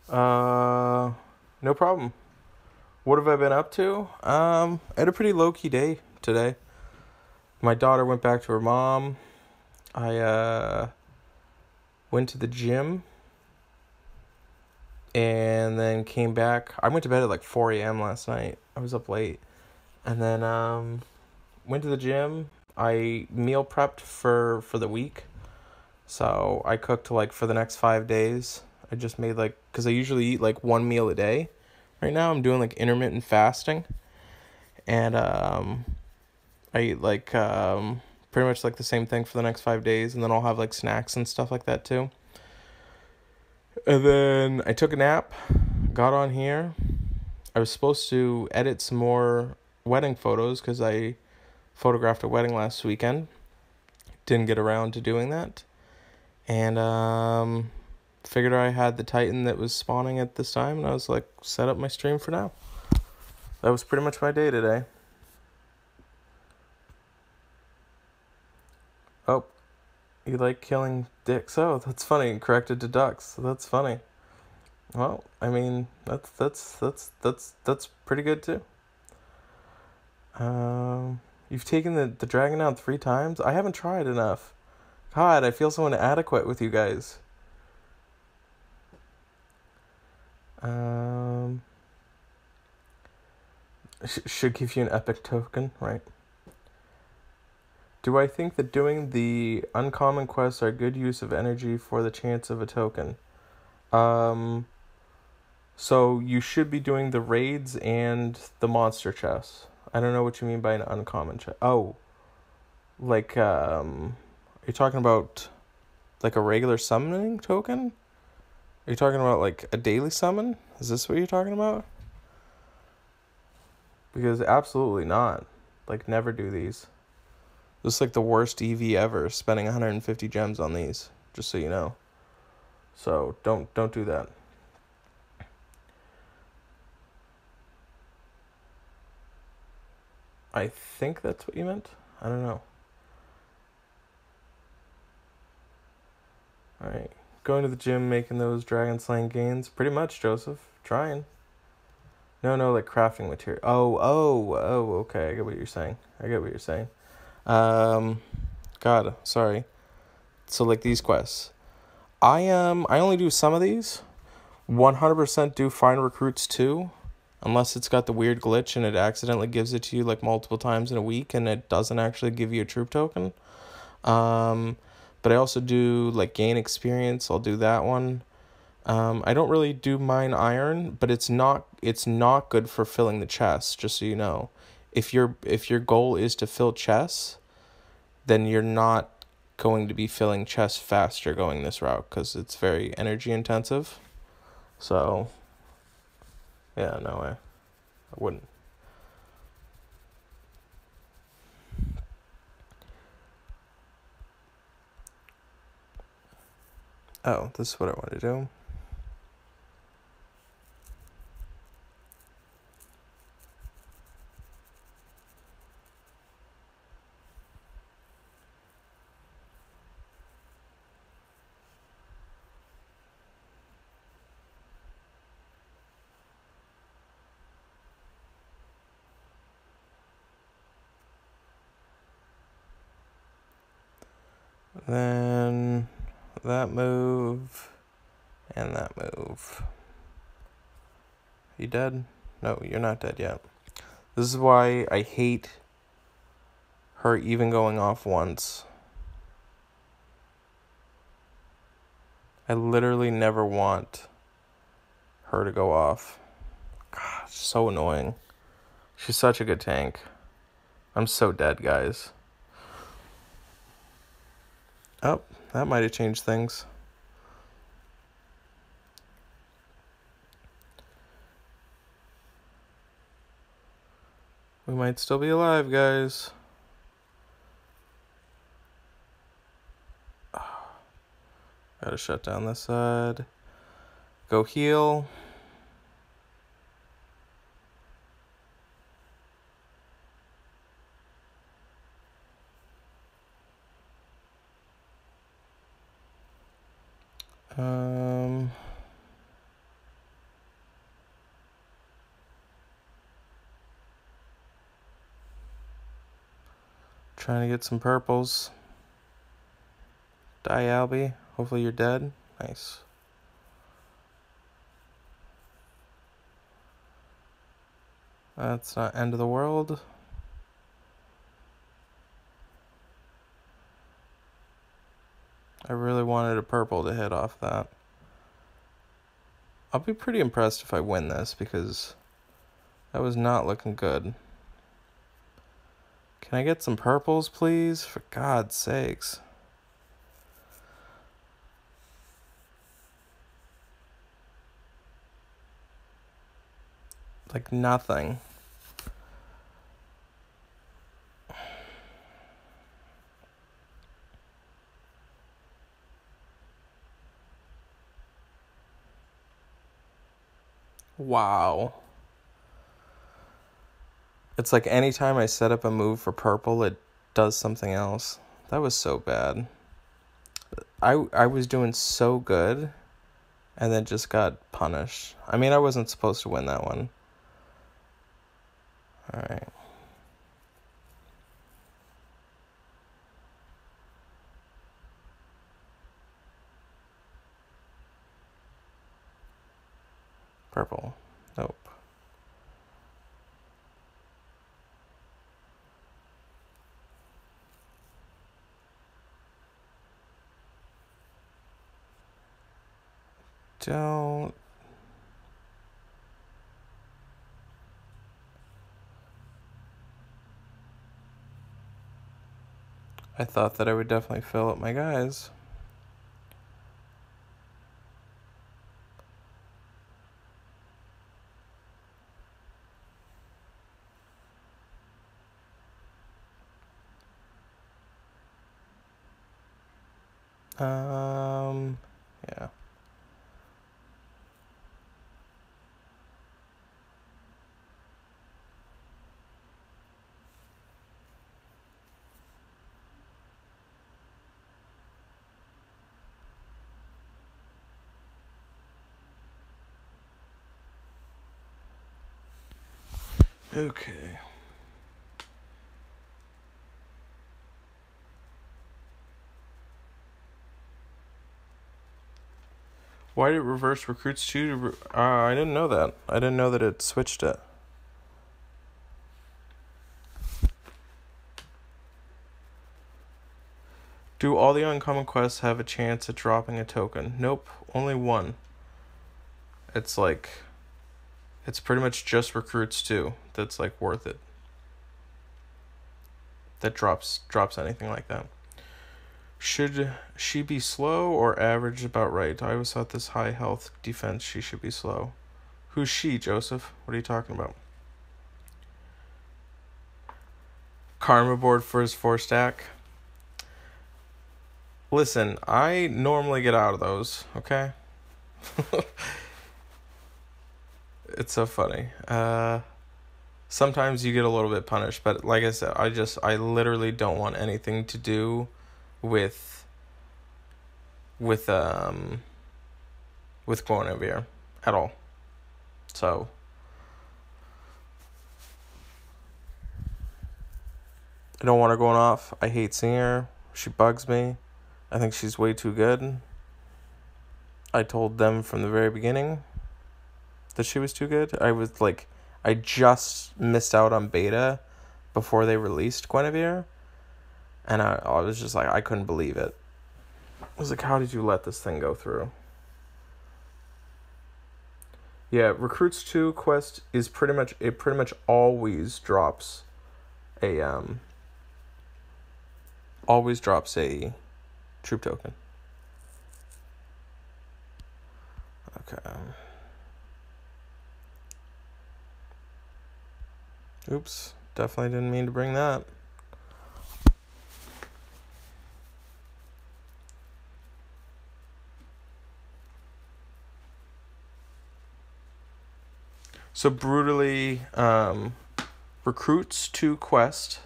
No problem. What have I been up to? I had a pretty low-key day today. My daughter went back to her mom. I went to the gym and then came back. I went to bed at like 4 a.m. last night. I was up late. And then went to the gym. I meal prepped for the week. So I cooked like for the next 5 days. I just made like, because I usually eat like one meal a day. Right now I'm doing like intermittent fasting. And I eat like pretty much like the same thing for the next 5 days, and then I'll have like snacks and stuff like that too. And then I took a nap, got on here. I was supposed to edit some more wedding photos because I photographed a wedding last weekend. Didn't get around to doing that. And figured I had the Titan that was spawning at this time, and I was like, set up my stream for now. That was pretty much my day today. Oh, you like killing dicks? Oh, that's funny. Corrected to ducks. That's funny. Well, I mean, that's pretty good too. You've taken the dragon down 3 times? I haven't tried enough. God, I feel so inadequate with you guys. Should give you an epic token, right? Do I think that doing the uncommon quests are good use of energy for the chance of a token? So you should be doing the raids and the monster chests. I don't know what you mean by an uncommon chest. Oh, like, you're talking about like a regular summoning token? Are you talking about like a daily summon? Is this what you're talking about? Because absolutely not. Like, never do these. This is like the worst EV ever, spending 150 gems on these, just so you know. So don't do that. I think that's what you meant. I don't know. Alright. Going to the gym, making those dragon slaying gains. Pretty much, Joseph. Trying. No, like crafting material. Oh, okay. I get what you're saying. God, sorry. So like these quests. I only do some of these. 100% do find recruits too. Unless it's got the weird glitch and it accidentally gives it to you like multiple times in a week and it doesn't actually give you a troop token. But I also do like gain experience. I'll do that one. I don't really do mine iron, but it's not good for filling the chest, just so you know. if your goal is to fill chests, then you're not going to be filling chests faster going this route because it's very energy intensive. So, yeah, no way. I wouldn't. Oh, this is what I want to do. Then that move and that move. You dead? No, you're not dead yet. This is why I hate her even going off once. I literally never want her to go off. God, so annoying. She's such a good tank. I'm so dead, guys. Oh, that might have changed things. We might still be alive, guys. Gotta shut down this side. Go heal. Trying to get some purples. Die, Albie. Hopefully you're dead. Nice. That's not end of the world. I really wanted a purple to hit off that. I'll be pretty impressed if I win this because that was not looking good. Can I get some purples, please? For God's sakes. Like nothing. Wow. It's like anytime I set up a move for purple, it does something else. That was so bad. I was doing so good, and then just got punished. I mean, I wasn't supposed to win that one. Alright. Purple. Nope. Don't. I thought that I would definitely fill up my guys. Yeah. Okay. Why did it reverse recruits too? I didn't know that. I didn't know that it switched it. Do all the uncommon quests have a chance at dropping a token? Nope, only one. It's pretty much just recruits too. That's like worth it. that drops anything like that. Should she be slow or average about right? I always thought this high health defense she should be slow. Who's she, Joseph? What are you talking about? Karma board for his 4-stack. Listen, I normally get out of those, okay? It's so funny. Sometimes you get a little bit punished, but like I said, I literally don't want anything to do with Guinevere at all. So I don't want her going off. I hate seeing her. She bugs me. I think she's way too good. I told them from the very beginning that she was too good. I just missed out on beta before they released Guinevere. And I was just like, I couldn't believe it. I was like, how did you let this thing go through? Yeah, Recruits 2 quest is pretty much always drops a troop token. Okay. Oops, definitely didn't mean to bring that. So brutally, Recruits 2 quest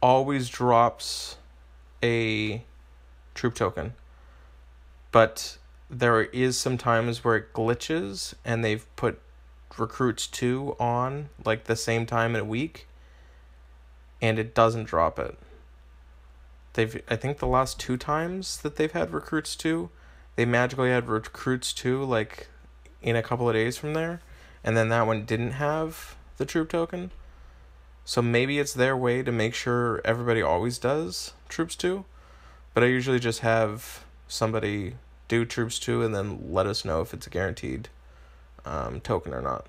always drops a troop token, but there is some times where it glitches and they've put Recruits 2 on like the same time in a week and it doesn't drop it. I think the last 2 times that they've had Recruits 2, they magically had Recruits 2 like in a couple of days from there, and then that one didn't have the troop token. So maybe it's their way to make sure everybody always does Troops 2. But I usually just have somebody do Troops 2 and then let us know if it's a guaranteed token or not.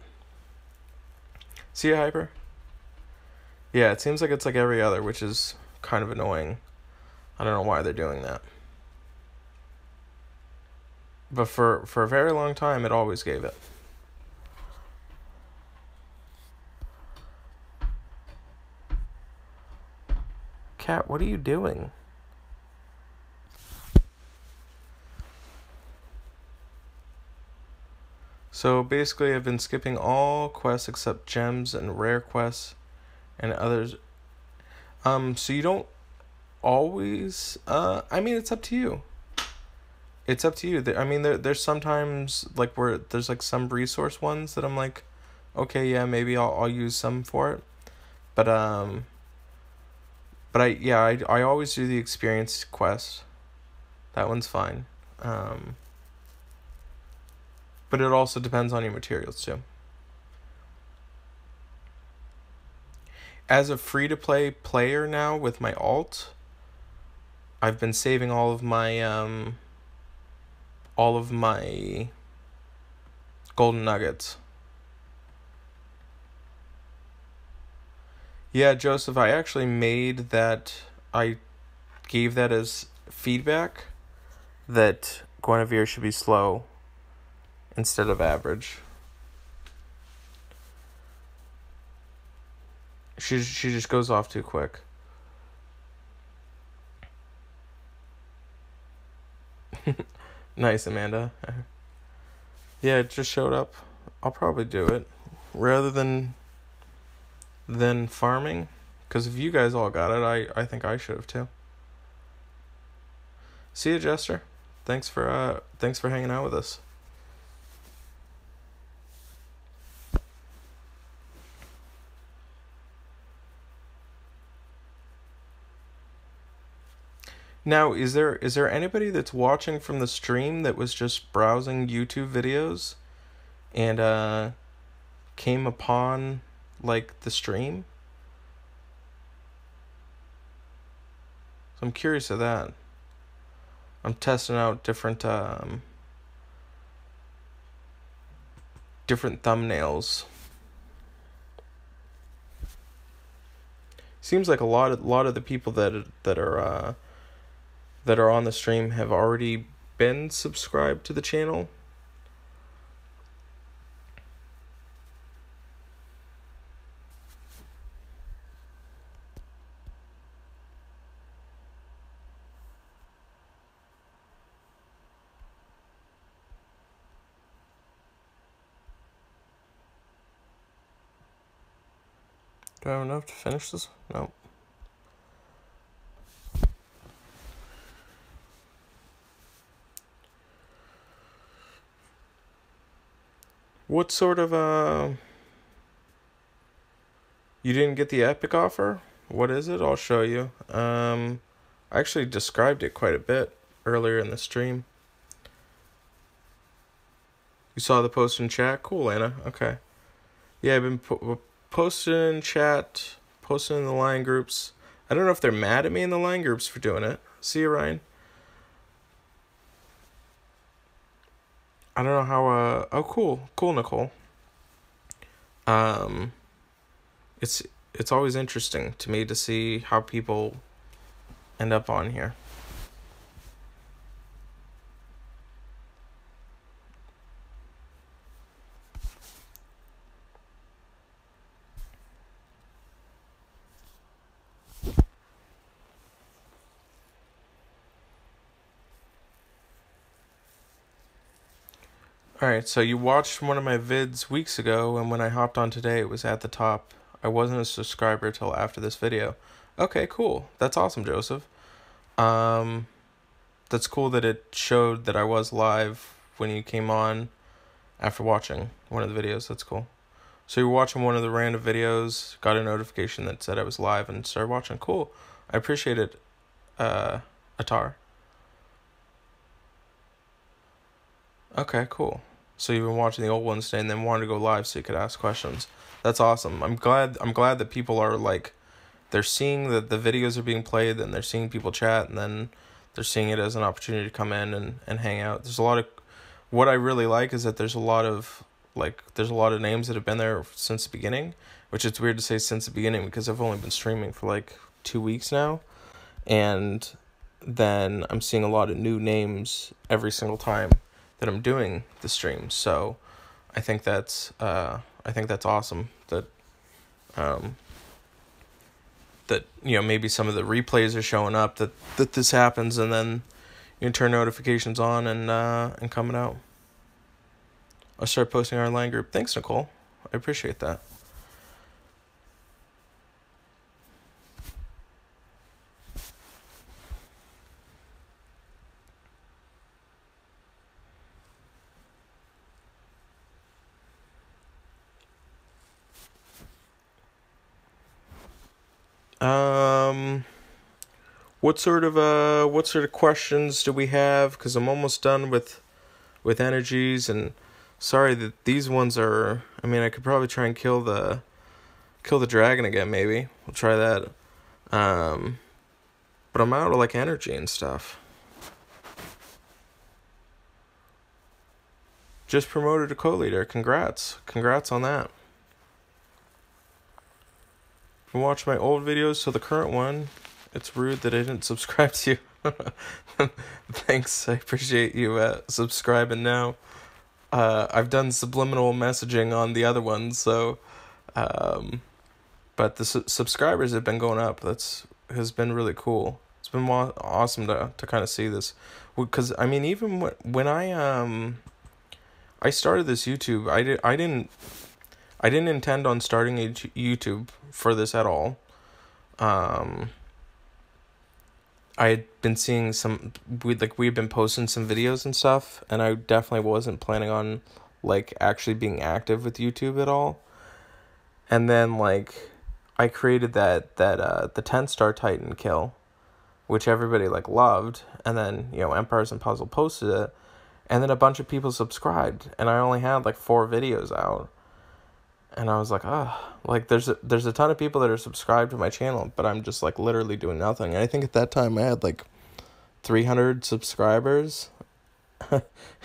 See ya, Hyper? Yeah, it seems like it's like every other, which is kind of annoying. I don't know why they're doing that. But for a very long time, it always gave it. Cat, what are you doing? So basically, I've been skipping all quests except gems and rare quests and others. So you don't always. I mean, it's up to you. It's up to you. I mean, there's sometimes like where there's like some resource ones that I'm like, okay, yeah, maybe I'll use some for it, but I always do the experience quest. That one's fine. But it also depends on your materials too. As a free-to-play player now with my alt, I've been saving all of my golden nuggets. Yeah, Joseph, I actually made that. I gave that as feedback that Guinevere should be slow instead of average. She just goes off too quick. Nice, Amanda. Yeah, it just showed up. I'll probably do it rather than farming, because if you guys all got it, I think I should have too. See you, Jester. Thanks for hanging out with us. Now, is there anybody that's watching from the stream that was just browsing YouTube videos and came upon like the stream? So I'm curious of that. I'm testing out different thumbnails. seems like a lot of the people that are on the stream have already been subscribed to the channel. Do I have enough to finish this? No. What sort of, you didn't get the Epic offer? What is it? I'll show you. I actually described it quite a bit earlier in the stream. You saw the post in chat? Cool, Anna. Okay. Yeah, I've been posting in chat, posting in the line groups. I don't know if they're mad at me in the line groups for doing it. See you, Ryan. I don't know how, oh, cool. Cool, Nicole. It's always interesting to me to see how people end up on here. Alright, so you watched one of my vids weeks ago, and when I hopped on today, it was at the top. I wasn't a subscriber till after this video. Okay, cool. That's awesome, Joseph. That's cool that it showed that I was live when you came on after watching one of the videos. That's cool. So you were watching one of the random videos, got a notification that said I was live, and started watching. Cool. I appreciate it, Atar. Okay, cool. So you've been watching the old ones today and then wanted to go live so you could ask questions. That's awesome. I'm glad that people are like, they're seeing that the videos are being played and they're seeing people chat, and then they're seeing it as an opportunity to come in and hang out. There's a lot of, what I really like is that there's a lot of names that have been there since the beginning, which it's weird to say since the beginning because I've only been streaming for like 2 weeks now. And then I'm seeing a lot of new names every single time that I'm doing the stream. So I think that's awesome that that maybe some of the replays are showing up that this happens, and then you can turn notifications on and coming out. I'll start posting our line group. Thanks, Nicole. I appreciate that. What sort of questions do we have? Because I'm almost done with energies, and sorry that these ones are. I mean, I could probably try and kill the dragon again. Maybe we'll try that. But I'm out of like energy and stuff. Just promoted to co-leader. Congrats on that. From watching my old videos to the current one, it's rude that I didn't subscribe to you. Thanks, I appreciate you subscribing now. I've done subliminal messaging on the other ones, so but the subscribers have been going up. Has been really cool. It's been awesome to kind of see this, because I mean, even when I started this YouTube, I didn't intend on starting a YouTube for this at all. I had been seeing we had been posting some videos and stuff, and I definitely wasn't planning on like actually being active with YouTube at all. And then like I created that the 10-star Titan kill, which everybody like loved, and then Empires and Puzzle posted it, and then a bunch of people subscribed, and I only had like 4 videos out. And I was like, like there's a ton of people that are subscribed to my channel, but I'm just like literally doing nothing. And I think at that time I had like 300 subscribers.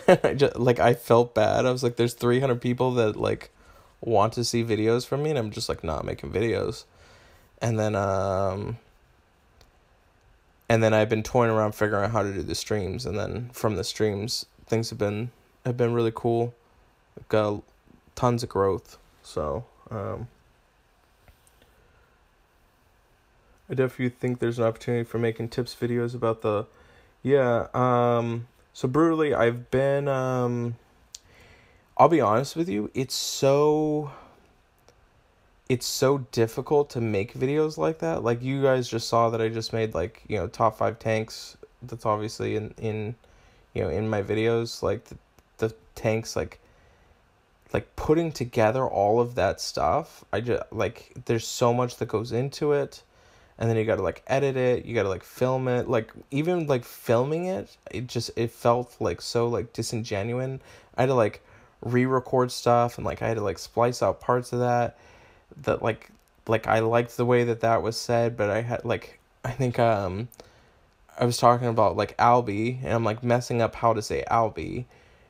I felt bad. I was like, there's 300 people that like want to see videos from me, and I'm just like not making videos. and then I've been toying around figuring out how to do the streams, and then from the streams things have been really cool. Got tons of growth. So I definitely think there's an opportunity for making tips videos about the so brutally I've been I'll be honest with you, it's so difficult to make videos like that. Like, you guys just saw that I just made, like, you know, top 5 tanks. That's obviously in you know, in my videos, like the tanks, like putting together all of that stuff. I just, like, there's so much that goes into it, and then you got to, like, edit it, you got to, like, film it. Like, even, like, filming it, it felt like so, like, disingenuous. I had to, like, re-record stuff, and, like, I had to, like, splice out parts of that like I liked the way that was said, but I had, like, I think I was talking about, like, Albie, and I'm, like, messing up how to say Albie,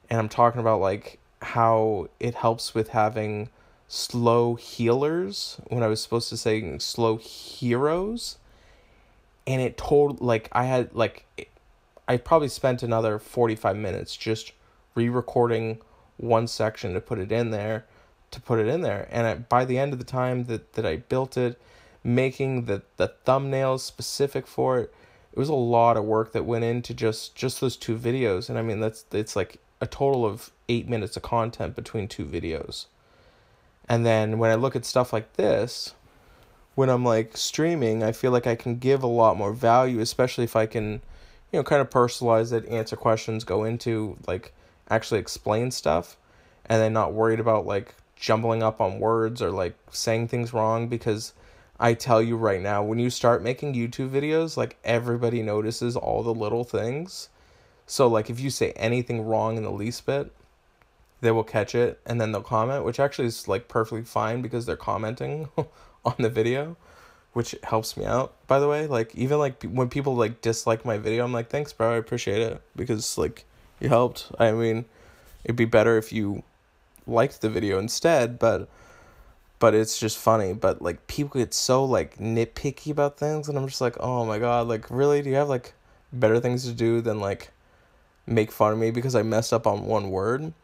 and I'm talking about, like, how it helps with having slow healers when I was supposed to say slow heroes, and it told, like, I probably spent another 45 minutes just re-recording one section to put it in there, and by the end of the time that I built it, making the thumbnails specific for it, it was a lot of work that went into just those 2 videos. And I mean, it's like a total of 8 minutes of content between 2 videos. And then when I look at stuff like this, when I'm, like, streaming, I feel like I can give a lot more value, especially if I can, you know, kind of personalize it, answer questions, go into, like, actually explain stuff, and then not worried about, like, jumbling up on words or, like, saying things wrong. Because I tell you right now, when you start making YouTube videos, like, everybody notices all the little things. So, like, if you say anything wrong in the least bit, they will catch it, and then they'll comment, which actually is, like, perfectly fine because they're commenting on the video, which helps me out, by the way. Like, even, like, when people, like, dislike my video, I'm like, thanks, bro, I appreciate it, because, like, you helped. I mean, it'd be better if you liked the video instead, but it's just funny. But, like, people get so, like, nitpicky about things, and I'm just like, oh my god, like, really? Do you have, like, better things to do than, like, make fun of me because I messed up on one word?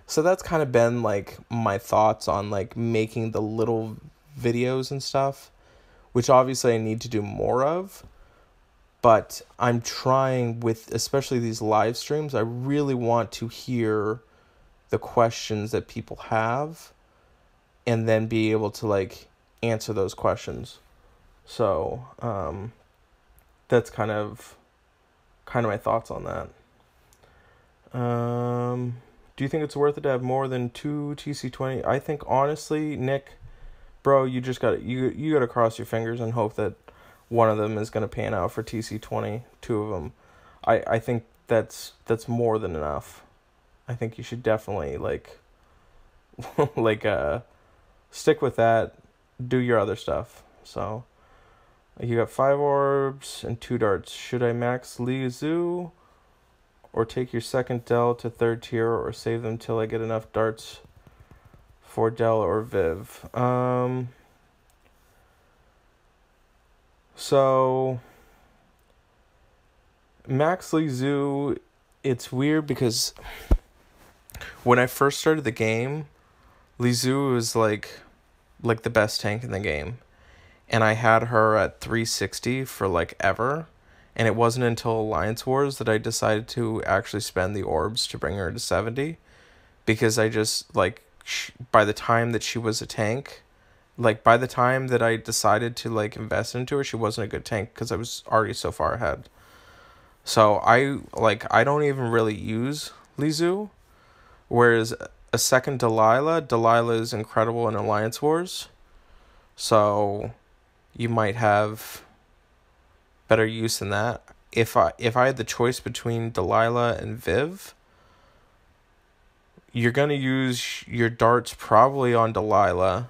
So that's kind of been, like, my thoughts on, like, making the little videos and stuff, which obviously I need to do more of. But I'm trying with, especially these live streams, I really want to hear the questions that people have, and then be able to, like, answer those questions. So that's kind of my thoughts on that. Do you think it's worth it to have more than 2 TC20? I think, honestly, Nick, bro, you just got you got to cross your fingers and hope that one of them is going to pan out for TC20, 2 of them. I think that's more than enough. I think you should definitely, like, stick with that, do your other stuff. So, you got 5 orbs and 2 darts. Should I max Li Zhu, or take your second Del to 3rd tier, or save them till I get enough darts for Del or Viv? So, max Li Zhu, it's weird because when I first started the game, Li Zhu was like the best tank in the game, and I had her at 360 for, like, ever, and it wasn't until Alliance Wars that I decided to actually spend the orbs to bring her to 70, because I just, like, by the time that she was a tank, like, by the time that I decided to, like, invest into her, she wasn't a good tank because I was already so far ahead. So I don't even really use Li Zhu, whereas a second Delilah is incredible in Alliance Wars. So you might have better use than that. If I had the choice between Delilah and Viv, you're going to use your darts probably on Delilah,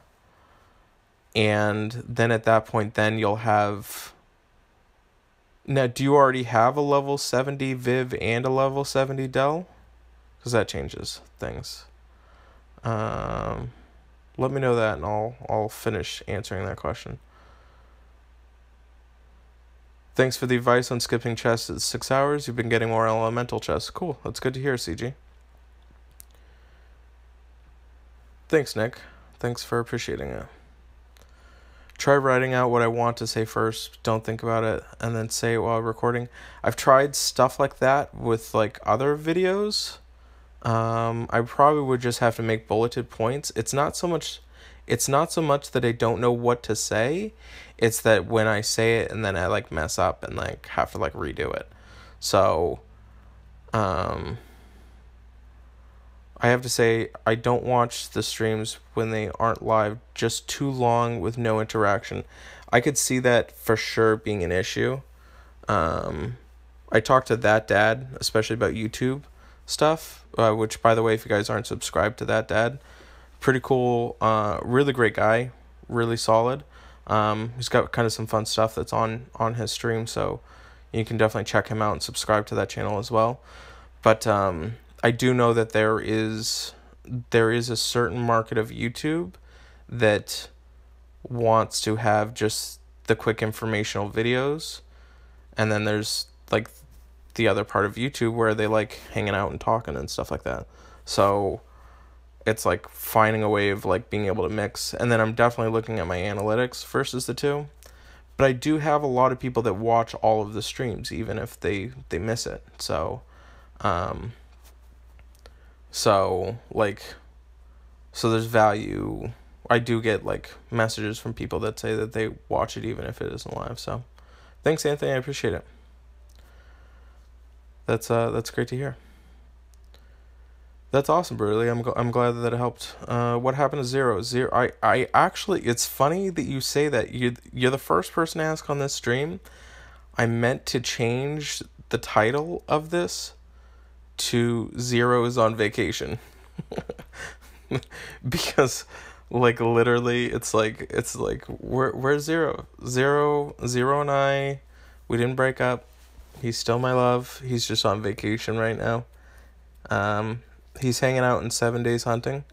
and then at that point, then you'll have... Now, do you already have a level 70 Viv and a level 70 Del? Because that changes things. Let me know that, and I'll finish answering that question. Thanks for the advice on skipping chests at 6 hours. You've been getting more elemental chests. Cool. That's good to hear, CG. Thanks, Nick. Thanks for appreciating it. Try writing out what I want to say first. Don't think about it, and then say it while recording. I've tried stuff like that with like other videos. I probably would just have to make bulleted points. It's not so much that I don't know what to say. It's that when I say it and then I like mess up and like have to like redo it. So, I have to say I don't watch the streams when they aren't live just too long with no interaction. I could see that for sure being an issue. I talked to that dad, especially about YouTube stuff, which by the way, if you guys aren't subscribed to that dad, pretty cool, really great guy, really solid. He's got kind of some fun stuff that's on his stream, so you can definitely check him out and subscribe to that channel as well. But I do know that there is a certain market of YouTube that wants to have just the quick informational videos, and then there's like the other part of YouTube where they like hanging out and talking and stuff like that. So it's like finding a way of like being able to mix. And then I'm definitely looking at my analytics versus the two. But I do have a lot of people that watch all of the streams, even if they miss it. So there's value. I do get like messages from people that say that they watch it even if it isn't live. So thanks, Anthony. I appreciate it. That's great to hear. That's awesome, Burley. I'm glad that it helped. What happened to Zero? I actually, it's funny that you say that. You're the first person to ask on this stream. I meant to change the title of this to Zero is on vacation. Because like literally it's like where's Zero? Zero and I, we didn't break up. He's still my love. He's just on vacation right now. He's hanging out in 7 days hunting,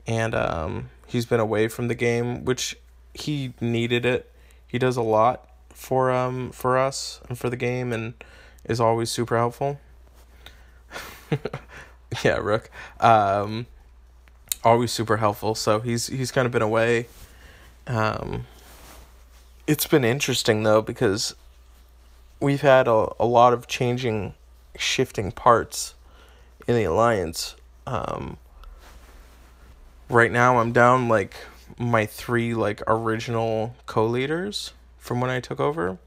and he's been away from the game, which he needed it. He does a lot for us and for the game, and is always super helpful. Yeah, Rook. Always super helpful. So he's kind of been away. It's been interesting though, because we've had a lot of shifting parts in the alliance. Right now I'm down like my 3 like original co-leaders from when I took over,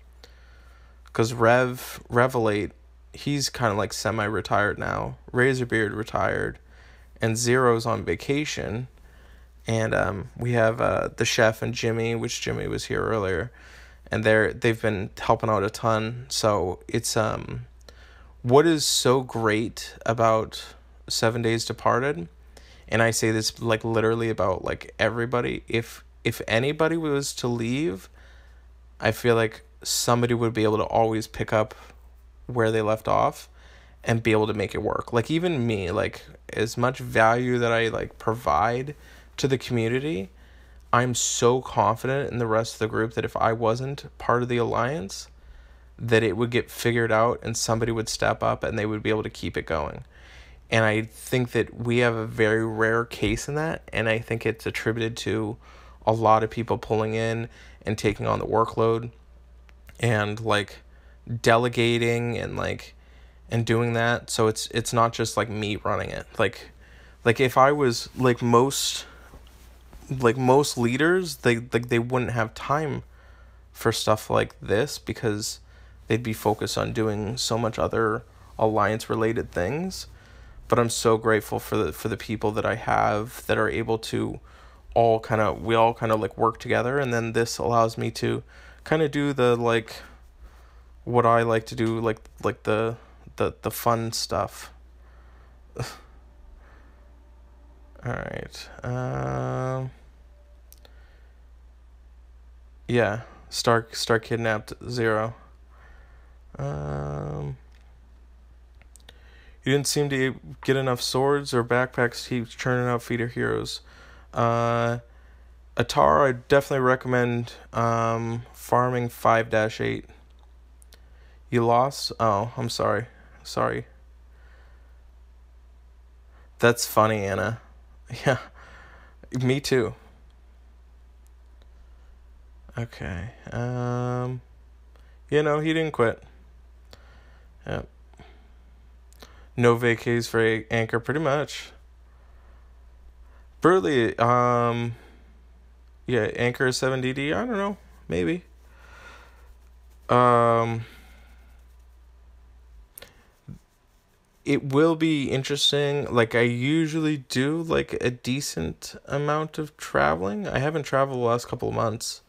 because Revelate, he's kind of like semi-retired now. Razorbeard retired, and Zero's on vacation, and we have the chef and Jimmy, which Jimmy was here earlier, and they've been helping out a ton. So it's what is so great about 7 Days Departed, and I say this like literally about like everybody, if anybody was to leave, I feel like somebody would be able to always pick up where they left off and be able to make it work. Like even me, like as much value that I like provide to the community, I'm so confident in the rest of the group that if I wasn't part of the alliance, that it would get figured out and somebody would step up and they would be able to keep it going. And I think that we have a very rare case in that, and I think it's attributed to a lot of people pulling in and taking on the workload and like delegating and doing that. So it's not just like me running it. Like if I was like most leaders, they wouldn't have time for stuff like this, because they'd be focused on doing so much other alliance related things. But I'm so grateful for the people that I have that are able to we all kind of like work together, and then this allows me to kind of do the like what I like to do, like the fun stuff. All right. Yeah, Star kidnapped Zero. You didn't seem to get enough swords or backpacks to keep churning out feeder heroes. Atar, I definitely recommend farming 5-8. You lost? Oh, I'm sorry. Sorry. That's funny, Anna. Yeah, me too. Okay. He didn't quit. Yep. No vacays for Anchor, pretty much. Burley, yeah, Anchor 7DD, I don't know, maybe. Um, it will be interesting. Like, I usually do, like, a decent amount of traveling. I haven't traveled the last couple of months.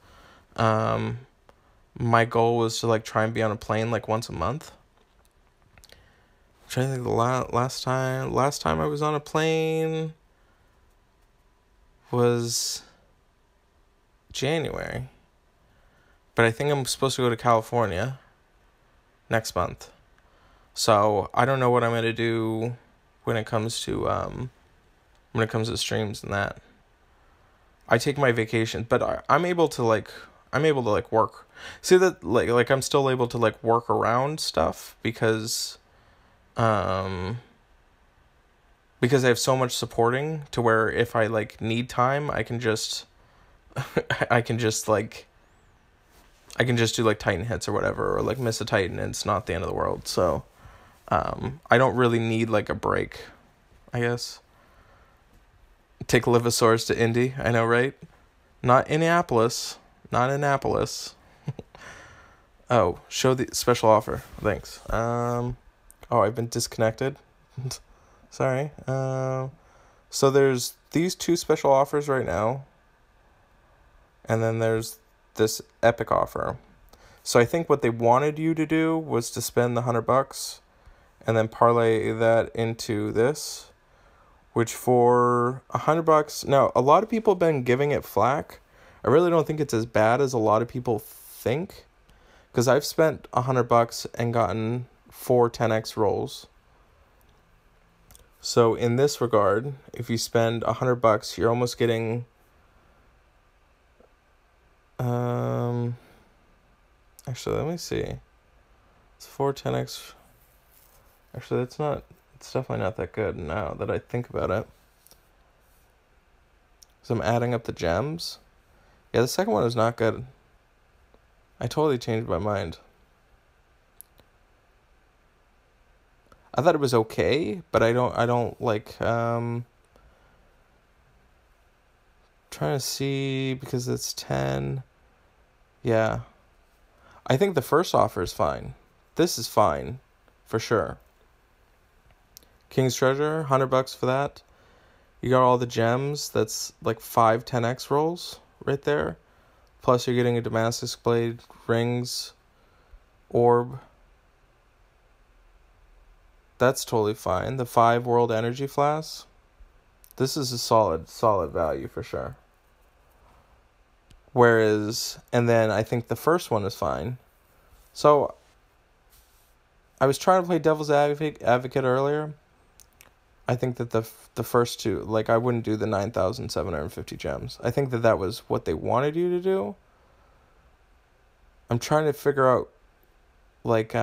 My goal was to, like, try and be on a plane, like, once a month. I'm trying to think the last time I was on a plane was January. But I think I'm supposed to go to California next month. So I don't know what I'm gonna do when it comes to streams and that. I take my vacation, but I'm able to work. See that like I'm still able to like work around stuff because I have so much supporting to where if I like need time, I can just I can just do like Titan hits or whatever, or like miss a Titan and it's not the end of the world. So I don't really need like a break, I guess. Take Livosaurus to Indy, I know, right? Not Annapolis. Not Annapolis. Oh, show the special offer. Thanks. Oh, I've been disconnected. Sorry. So there's these two special offers right now. And then there's this epic offer. So I think what they wanted you to do was to spend the $100 and then parlay that into this, which for $100, now a lot of people have been giving it flack. I really don't think it's as bad as a lot of people think, because I've spent $100 and gotten 4 10x rolls. So in this regard, if you spend $100, you're almost getting actually, let me see. It's 4 10x. Actually, it's definitely not that good now that I think about it. So I'm adding up the gems. Yeah, the second one is not good. I totally changed my mind. I thought it was okay, but I don't like, trying to see, because it's 10. Yeah. I think the first offer is fine. This is fine, for sure. King's Treasure, $100 for that. You got all the gems. That's like 5 10x rolls right there. Plus you're getting a Damascus Blade, rings, orb. That's totally fine. The 5 World Energy Flasks. This is a solid value for sure. Whereas, and then I think the first one is fine. So, I was trying to play devil's advocate earlier. I think that the first two, like I wouldn't do the 9,750 gems. I think that was what they wanted you to do. I'm trying to figure out, like,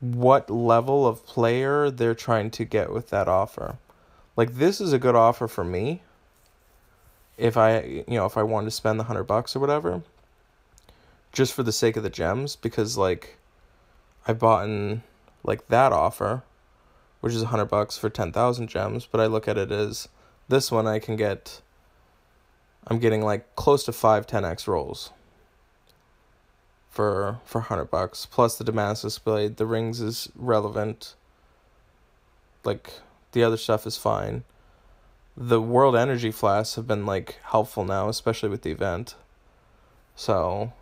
what level of player they're trying to get with that offer. Like, this is a good offer for me. If I wanted to spend the $100 or whatever, just for the sake of the gems, because like I bought in like that offer, which is $100 for 10,000 gems, but I look at it as this one I'm getting like close to 5 10x rolls for $100, plus the Damascus Blade. The rings is relevant. Like, the other stuff is fine. The World Energy Flasks have been like helpful now, especially with the event. So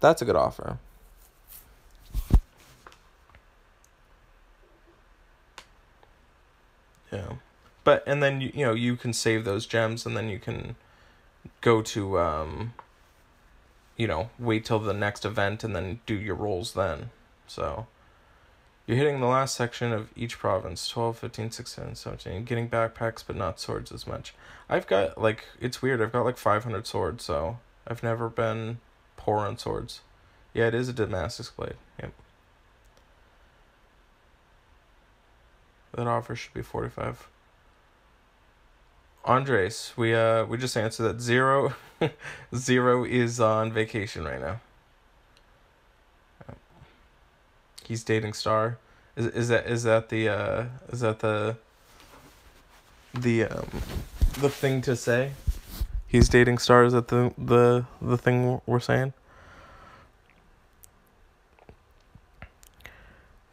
that's a good offer. Yeah. But, and then you can save those gems, and then you can go to wait till the next event and then do your rolls then. So you're hitting the last section of each province, 12, 15, 16, 17. Getting backpacks, but not swords as much. I've got, like, it's weird, I've got like 500 swords, so I've never been poor on swords. Yeah, it is a Damascus blade. Yep. That offer should be 45. Andres, we just answered that. Zero Zero is on vacation right now. He's dating Star. Is that the thing to say? He's dating Star. Is that the thing we're saying?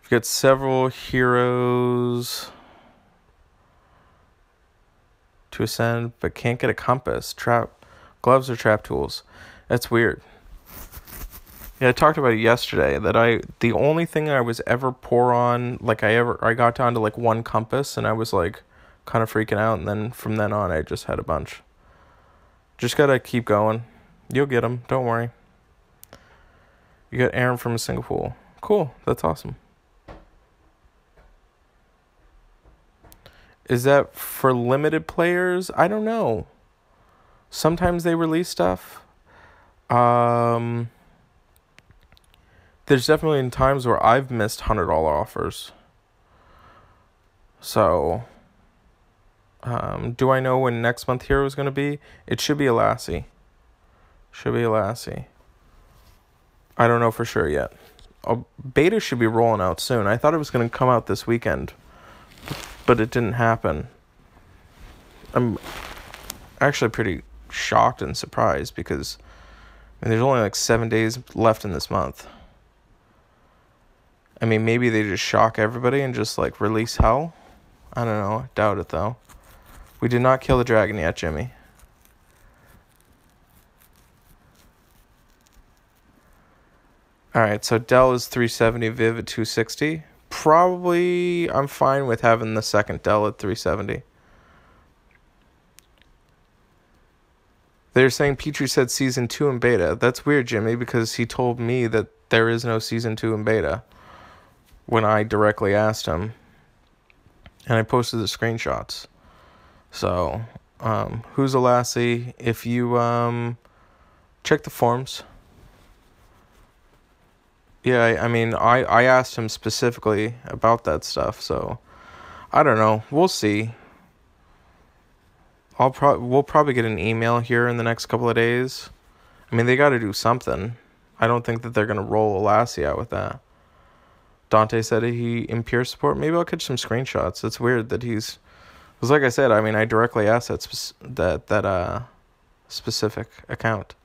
We've got several heroes to ascend, but can't get a compass. Gloves or trap tools. That's weird. Yeah, I talked about it yesterday that the only thing I was ever poor on, like I got down to like one compass and I was like kind of freaking out, and then from then on I just had a bunch. Just gotta keep going. You'll get them. Don't worry. You got Aaron from Singapore. Cool. That's awesome. Is that for limited players? I don't know. Sometimes they release stuff. There's definitely been times where I've missed $100 offers. So, do I know when next month hero is going to be? It should be a Lassie. I don't know for sure yet. Beta should be rolling out soon. I thought it was going to come out this weekend, but it didn't happen. I'm actually pretty shocked and surprised because there's only like 7 days left in this month. I mean, maybe they just shock everybody and just like release hell. I don't know. Doubt it though. We did not kill the dragon yet, Jimmy. Alright, so Dell is 370, Viv at 260. Probably I'm fine with having the second Dell at 370. They're saying Petrie said Season 2 in beta. That's weird, Jimmy, because he told me that there is no Season 2 in beta when I directly asked him. And I posted the screenshots. So, who's a Lassie? If you check the forums. Yeah, I mean, I asked him specifically about that stuff, so I don't know. We'll see. We'll probably get an email here in the next couple of days. I mean, they got to do something. I don't think that they're going to roll a Lassie out with that. Dante said he in peer support. Maybe I'll catch some screenshots. It's weird that he's... Because like I said, I mean, I directly asked that specific account.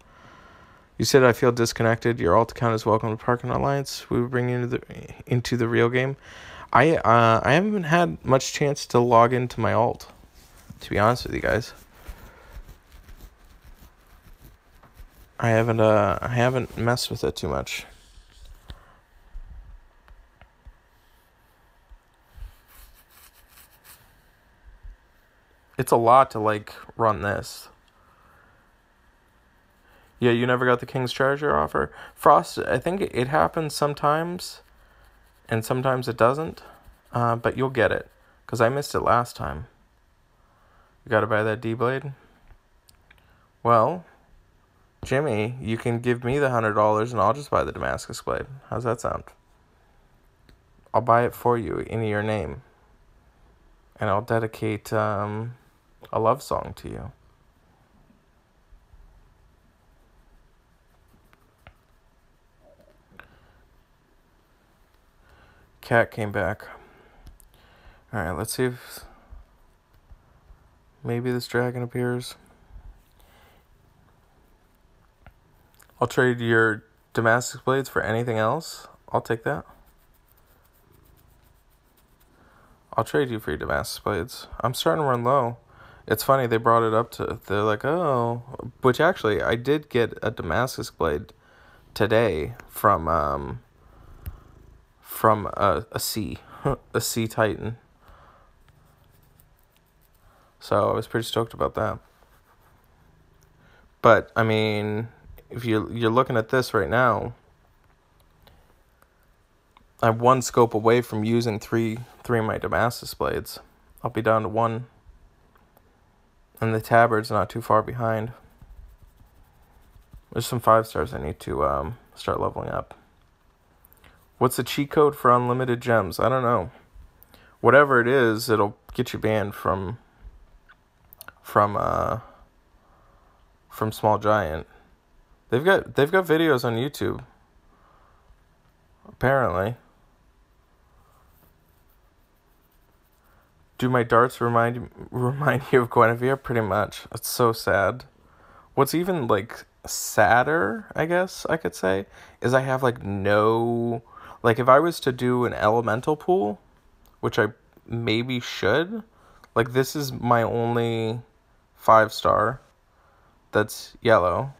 You said I feel disconnected. Your alt account is welcome to Parking Alliance. We will bring you into the real game. I haven't had much chance to log into my alt, to be honest with you guys. I haven't messed with it too much. It's a lot to like run this. Yeah, you never got the King's Treasure offer? Frost, I think it happens sometimes, and sometimes it doesn't, but you'll get it, because I missed it last time. You gotta buy that D-Blade? Well, Jimmy, you can give me the $100 and I'll just buy the Damascus Blade. How's that sound? I'll buy it for you in your name, and I'll dedicate a love song to you. Cat came back. Alright, let's see if maybe this dragon appears. I'll trade your Damascus Blades for anything else. I'll take that. I'll trade you for your Damascus Blades. I'm starting to run low. It's funny, they brought it up to... They're like, oh... Which actually, I did get a Damascus Blade today from a C. A C Titan. So I was pretty stoked about that. But, I mean... If you're looking at this right now, I'm one scope away from using three of my Damascus Blades. I'll be down to one. And the Tabard's not too far behind. There's some 5 stars I need to start leveling up. What's the cheat code for unlimited gems? I don't know. Whatever it is, it'll get you banned from Small Giant. They've got videos on YouTube. Apparently. Do my darts remind you of Guinevere? Pretty much. It's so sad. What's even like sadder, I guess I could say, is I have like no, like if I was to do an elemental pool, which I maybe should, like this is my only 5-star that's yellow,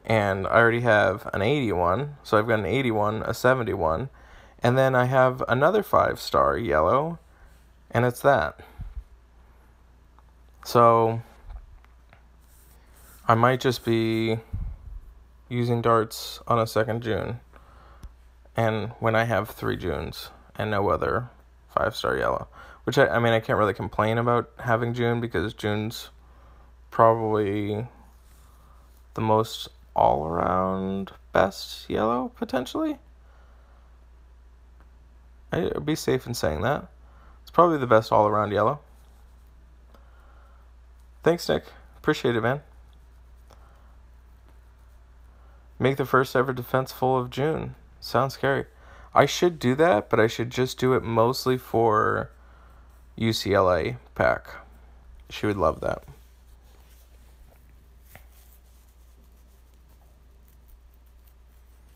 and I already have an 81, so I've got an 81, a 71, and then I have another 5-star yellow, and it's that. So I might just be using darts on a 2nd June, and when I have 3 Junes and no other 5-star yellow, which I mean I can't really complain about having June, because June's probably the most all-around best yellow, potentially. I'd be safe in saying that. It's probably the best all-around yellow. Thanks, Nick. Appreciate it, man. Make the first ever defense full of June. Sounds scary. I should do that, but I should just do it mostly for UCLA pack. She would love that.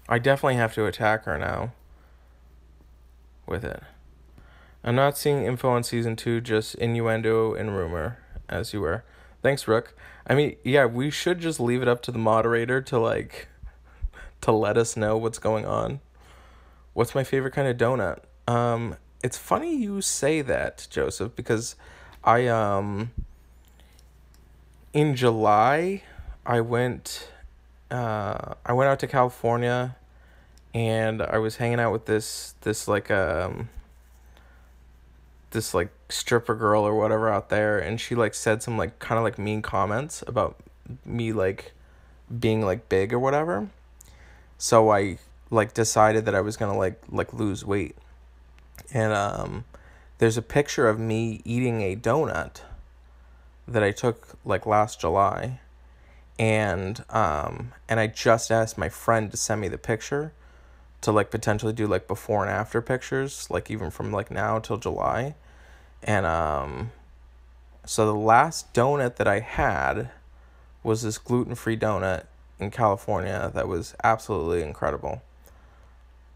I definitely have to attack her now with it. I'm not seeing info on season 2, just innuendo and rumor, as you were. Thanks, Rook. I mean, yeah, we should just leave it up to the moderator to let us know what's going on. What's my favorite kind of donut? It's funny you say that, Joseph, because in July I went out to California, and I was hanging out with this stripper girl or whatever out there, and she said some kind of mean comments about me being big or whatever. So I decided that I was gonna lose weight, and there's a picture of me eating a donut that I took last July, and I just asked my friend to send me the picture to potentially do before and after pictures, even from now till July. And so the last donut that I had was this gluten-free donut in California that was absolutely incredible.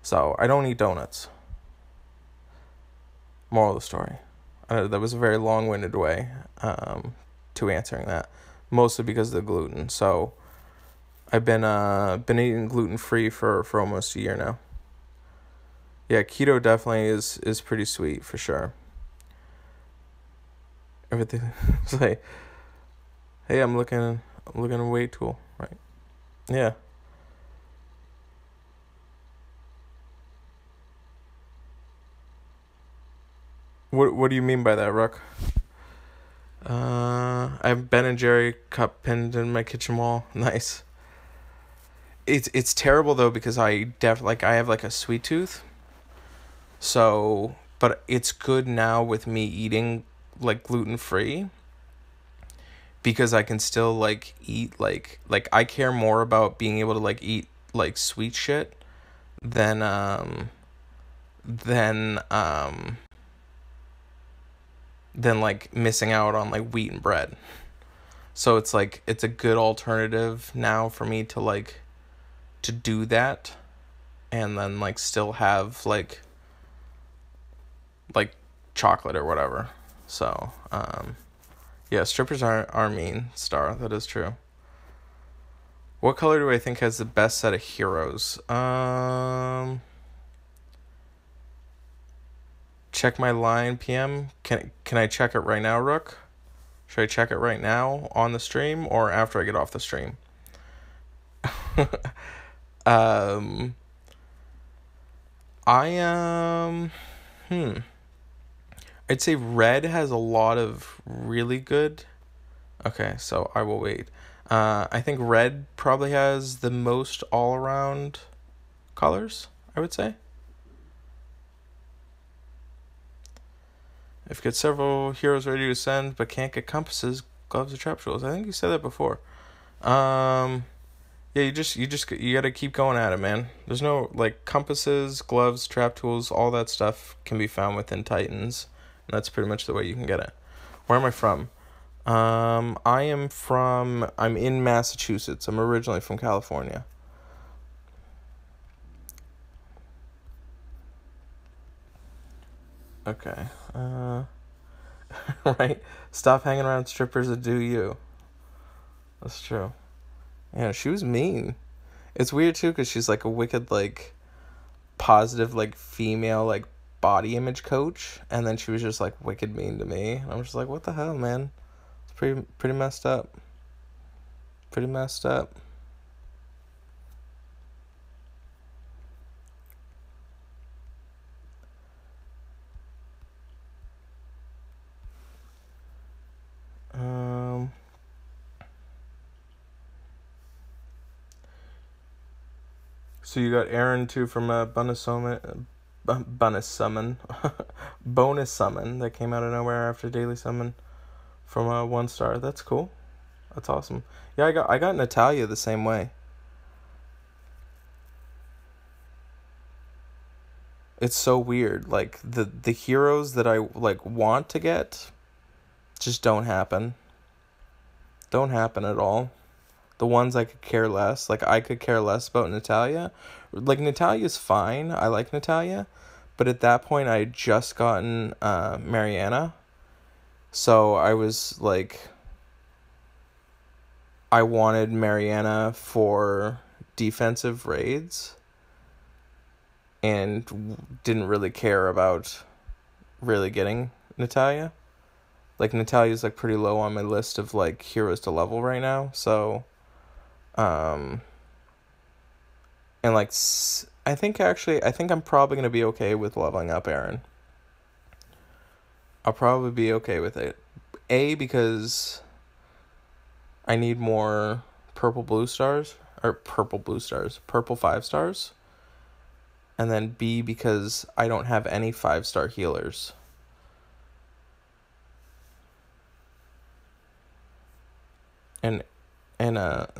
So I don't eat donuts. Moral of the story. That was a very long-winded way to answering that, mostly because of the gluten. So I've been eating gluten-free for almost a year now. Yeah, keto definitely is pretty sweet for sure. Everything it's hey, I'm looking at a weight tool, right? Yeah. What do you mean by that, Ruck? I have Ben and Jerry cup pinned in my kitchen wall. Nice. It's terrible though, because I have a sweet tooth. So, but it's good now with me eating gluten free, because I can still eat I care more about being able to eat sweet shit than missing out on wheat and bread. So it's it's a good alternative now for me to to do that, and then still have chocolate or whatever. So yeah, strippers are mean, Star. That is true. What color do I think has the best set of heroes? Check my line, PM. Can I check it right now, Rook? Should I check it right now on the stream or after I get off the stream? I'd say red has a lot of really good Okay, so I will wait. I think red probably has the most all-around colors, I would say. If you get several heroes ready to send but can't get compasses, gloves, or trap tools. I think you said that before. Yeah, you gotta keep going at it, man. There's no, like, compasses, gloves, trap tools, all that stuff can be found within Titans. And that's pretty much the way you can get it. Where am I from? I'm in Massachusetts. I'm originally from California. Okay. Right? Stop hanging around strippers and do you. That's true. Yeah, she was mean. It's weird, too, because she's, like, a wicked, like, positive, like, female, like, body image coach. And then she was just, like, wicked mean to me. And I'm just like, what the hell, man? It's pretty messed up. Pretty messed up. So you got Aaron too from bonus summon, bonus summon that came out of nowhere after daily summon from 1 star. That's cool. That's awesome. Yeah, I got Natalia the same way. It's so weird. Like the heroes that I like want to get just don't happen. Don't happen at all. The ones I could care less. Like, I could care less about Natalia. Like, Natalia's fine. I like Natalia. But at that point, I had just gotten Mariana. So I was, like... I wanted Mariana for defensive raids. And didn't really care about really getting Natalia. Like, Natalia's, like, pretty low on my list of, like, heroes to level right now. So... and like, I think I'm probably going to be okay with leveling up Aaron. I'll probably be okay with it. A, because I need more purple 5 stars. And then B, because I don't have any 5-star healers. And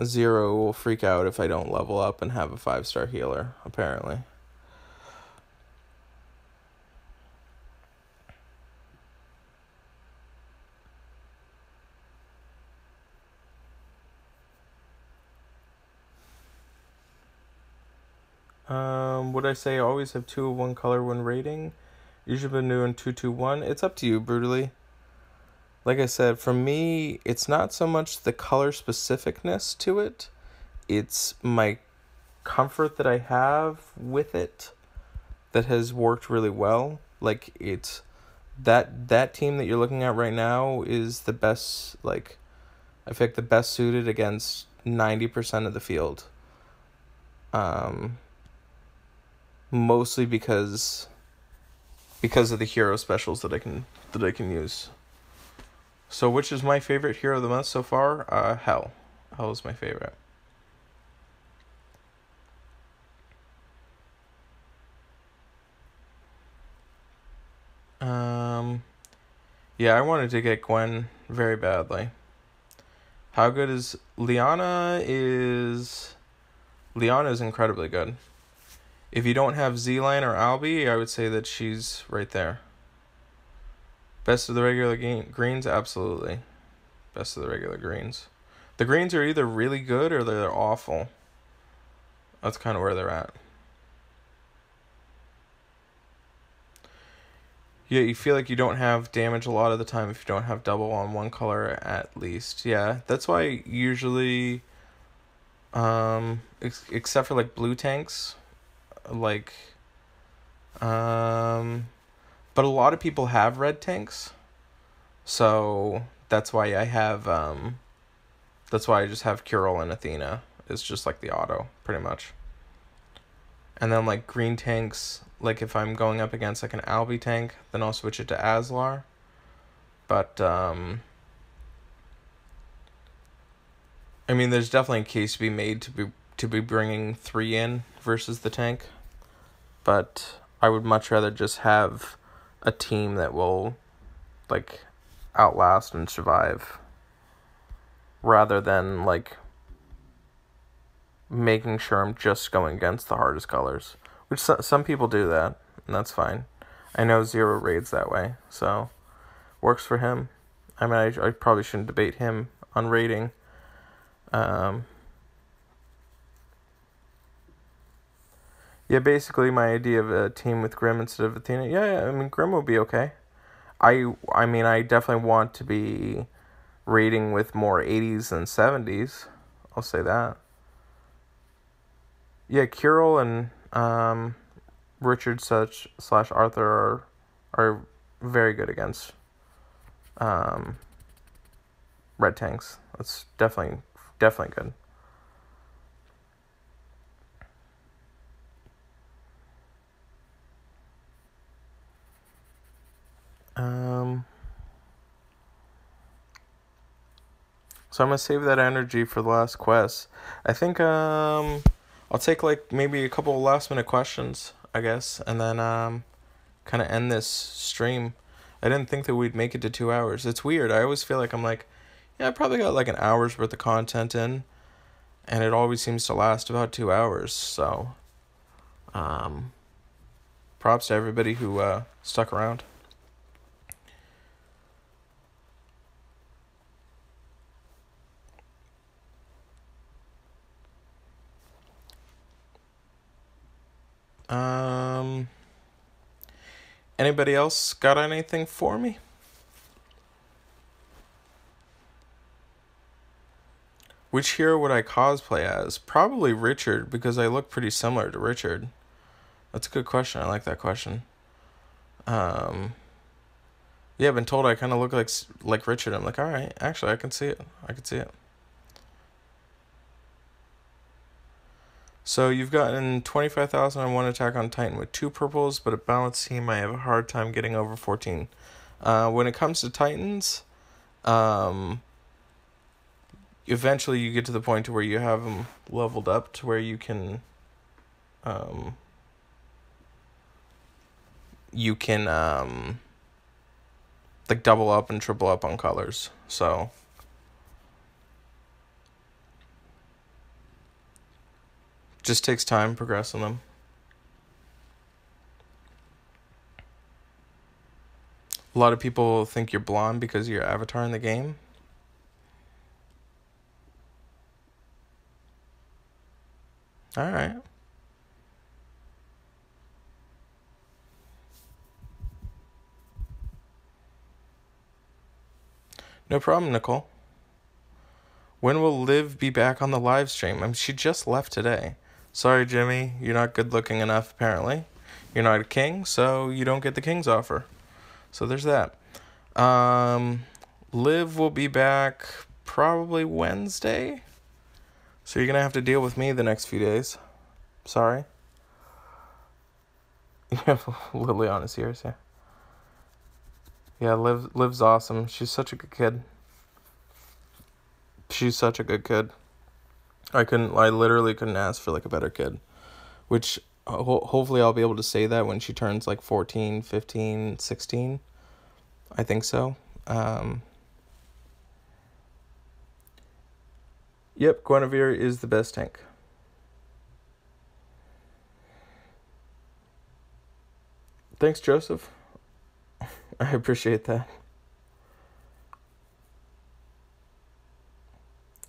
Zero will freak out if I don't level up and have a 5-star healer, apparently. Would I say always have 2 of one color when rating? Usually been doing 2-2-1. It's up to you, brutally. Like I said, for me, it's not so much the color specificness to it. It's my comfort that I have with it that has worked really well. Like, it's that team that you're looking at right now is the best, like, I feel like the best suited against 90% of the field. Mostly because of the hero specials that I can use. So which is my favorite hero of the month so far? Hell. Hell is my favorite. Yeah, I wanted to get Gwen very badly. How good is Liana? Liana is incredibly good. If you don't have Z-Line or Albie, I would say that she's right there. Best of the regular greens? Absolutely. Best of the regular greens. The greens are either really good or they're awful. That's kind of where they're at. Yeah, you feel like you don't have damage a lot of the time if you don't have double on one color at least. Yeah, that's why usually, except for like blue tanks, like, but a lot of people have red tanks, so that's why I just have Curl and Athena. It's just like the auto, pretty much. And then like green tanks, like if I'm going up against like an Albie tank, then I'll switch it to Aslar. But I mean, there's definitely a case to be made to be bringing 3 in versus the tank, but I would much rather just have a team that will like outlast and survive rather than like making sure I'm just going against the hardest colors, which some people do that, and that's fine. I know Zero raids that way, so works for him. I mean, I probably shouldn't debate him on raiding. Yeah, basically my idea of a team with Grim instead of Athena. Yeah, I mean, Grim would be okay. I mean, I definitely want to be raiding with more 80s than 70s. I'll say that. Yeah, Kirill and Richard slash Arthur are very good against red tanks. That's definitely good. So I'm gonna save that energy for the last quest. I think I'll take like maybe a couple of last minute questions, I guess, and then kind of end this stream. I didn't think that we'd make it to 2 hours. It's weird. I always feel like I'm like, yeah, I probably got like an hour's worth of content in, and it always seems to last about 2 hours. So, props to everybody who stuck around. Anybody else got anything for me? Which hero would I cosplay as? Probably Richard, because I look pretty similar to Richard. That's a good question. I like that question. Yeah, I've been told I kind of look like Richard. I'm like, all right, actually, I can see it. So you've gotten 25,001 attack on Titan with 2 purples, but a balanced team, I have a hard time getting over 14. When it comes to Titans, eventually you get to the point to where you have them leveled up to where you can like double up and triple up on colors. So just takes time progressing them. A lot of people think you're blonde because of your avatar in the game. All right. No problem, Nicole. When will Liv be back on the live stream? I mean, she just left today. Sorry, Jimmy, you're not good looking enough, apparently. You're not a king, so you don't get the king's offer. So there's that. Liv will be back probably Wednesday. So you're going to have to deal with me the next few days. Sorry. Liliana's here, so. Yeah, Liv's awesome. She's such a good kid. I literally couldn't ask for like a better kid. Which hopefully I'll be able to say that when she turns like 14, 15, 16. I think so. Yep, Guinevere is the best tank. Thanks, Joseph. I appreciate that.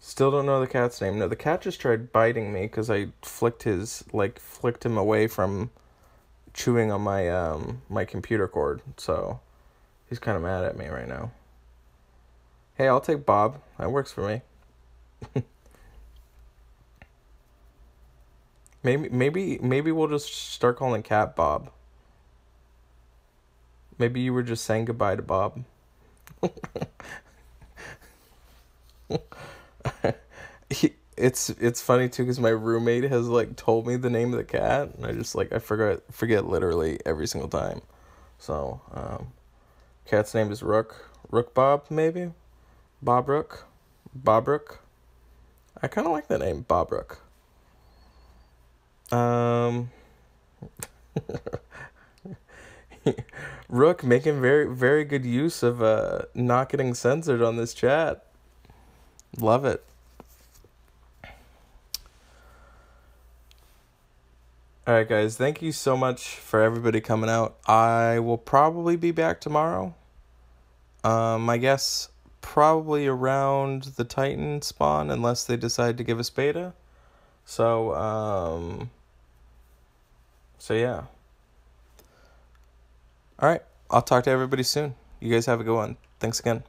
Still don't know the cat's name. No, the cat just tried biting me because I flicked him away from chewing on my my computer cord. So he's kind of mad at me right now. Hey, I'll take Bob. That works for me. Maybe we'll just start calling Cat Bob. Maybe you were just saying goodbye to Bob. It's funny too because my roommate has like told me the name of the cat and I just like I forget literally every single time. So cat's name is Rook Bob, maybe Bob Rook. I kind of like the name, Bobrook. Um, Rook making very, very good use of not getting censored on this chat. Love it. All right, guys. Thank you so much for everybody coming out. I will probably be back tomorrow. I guess probably around the Titan spawn, unless they decide to give us beta. So yeah. All right. I'll talk to everybody soon. You guys have a good one. Thanks again.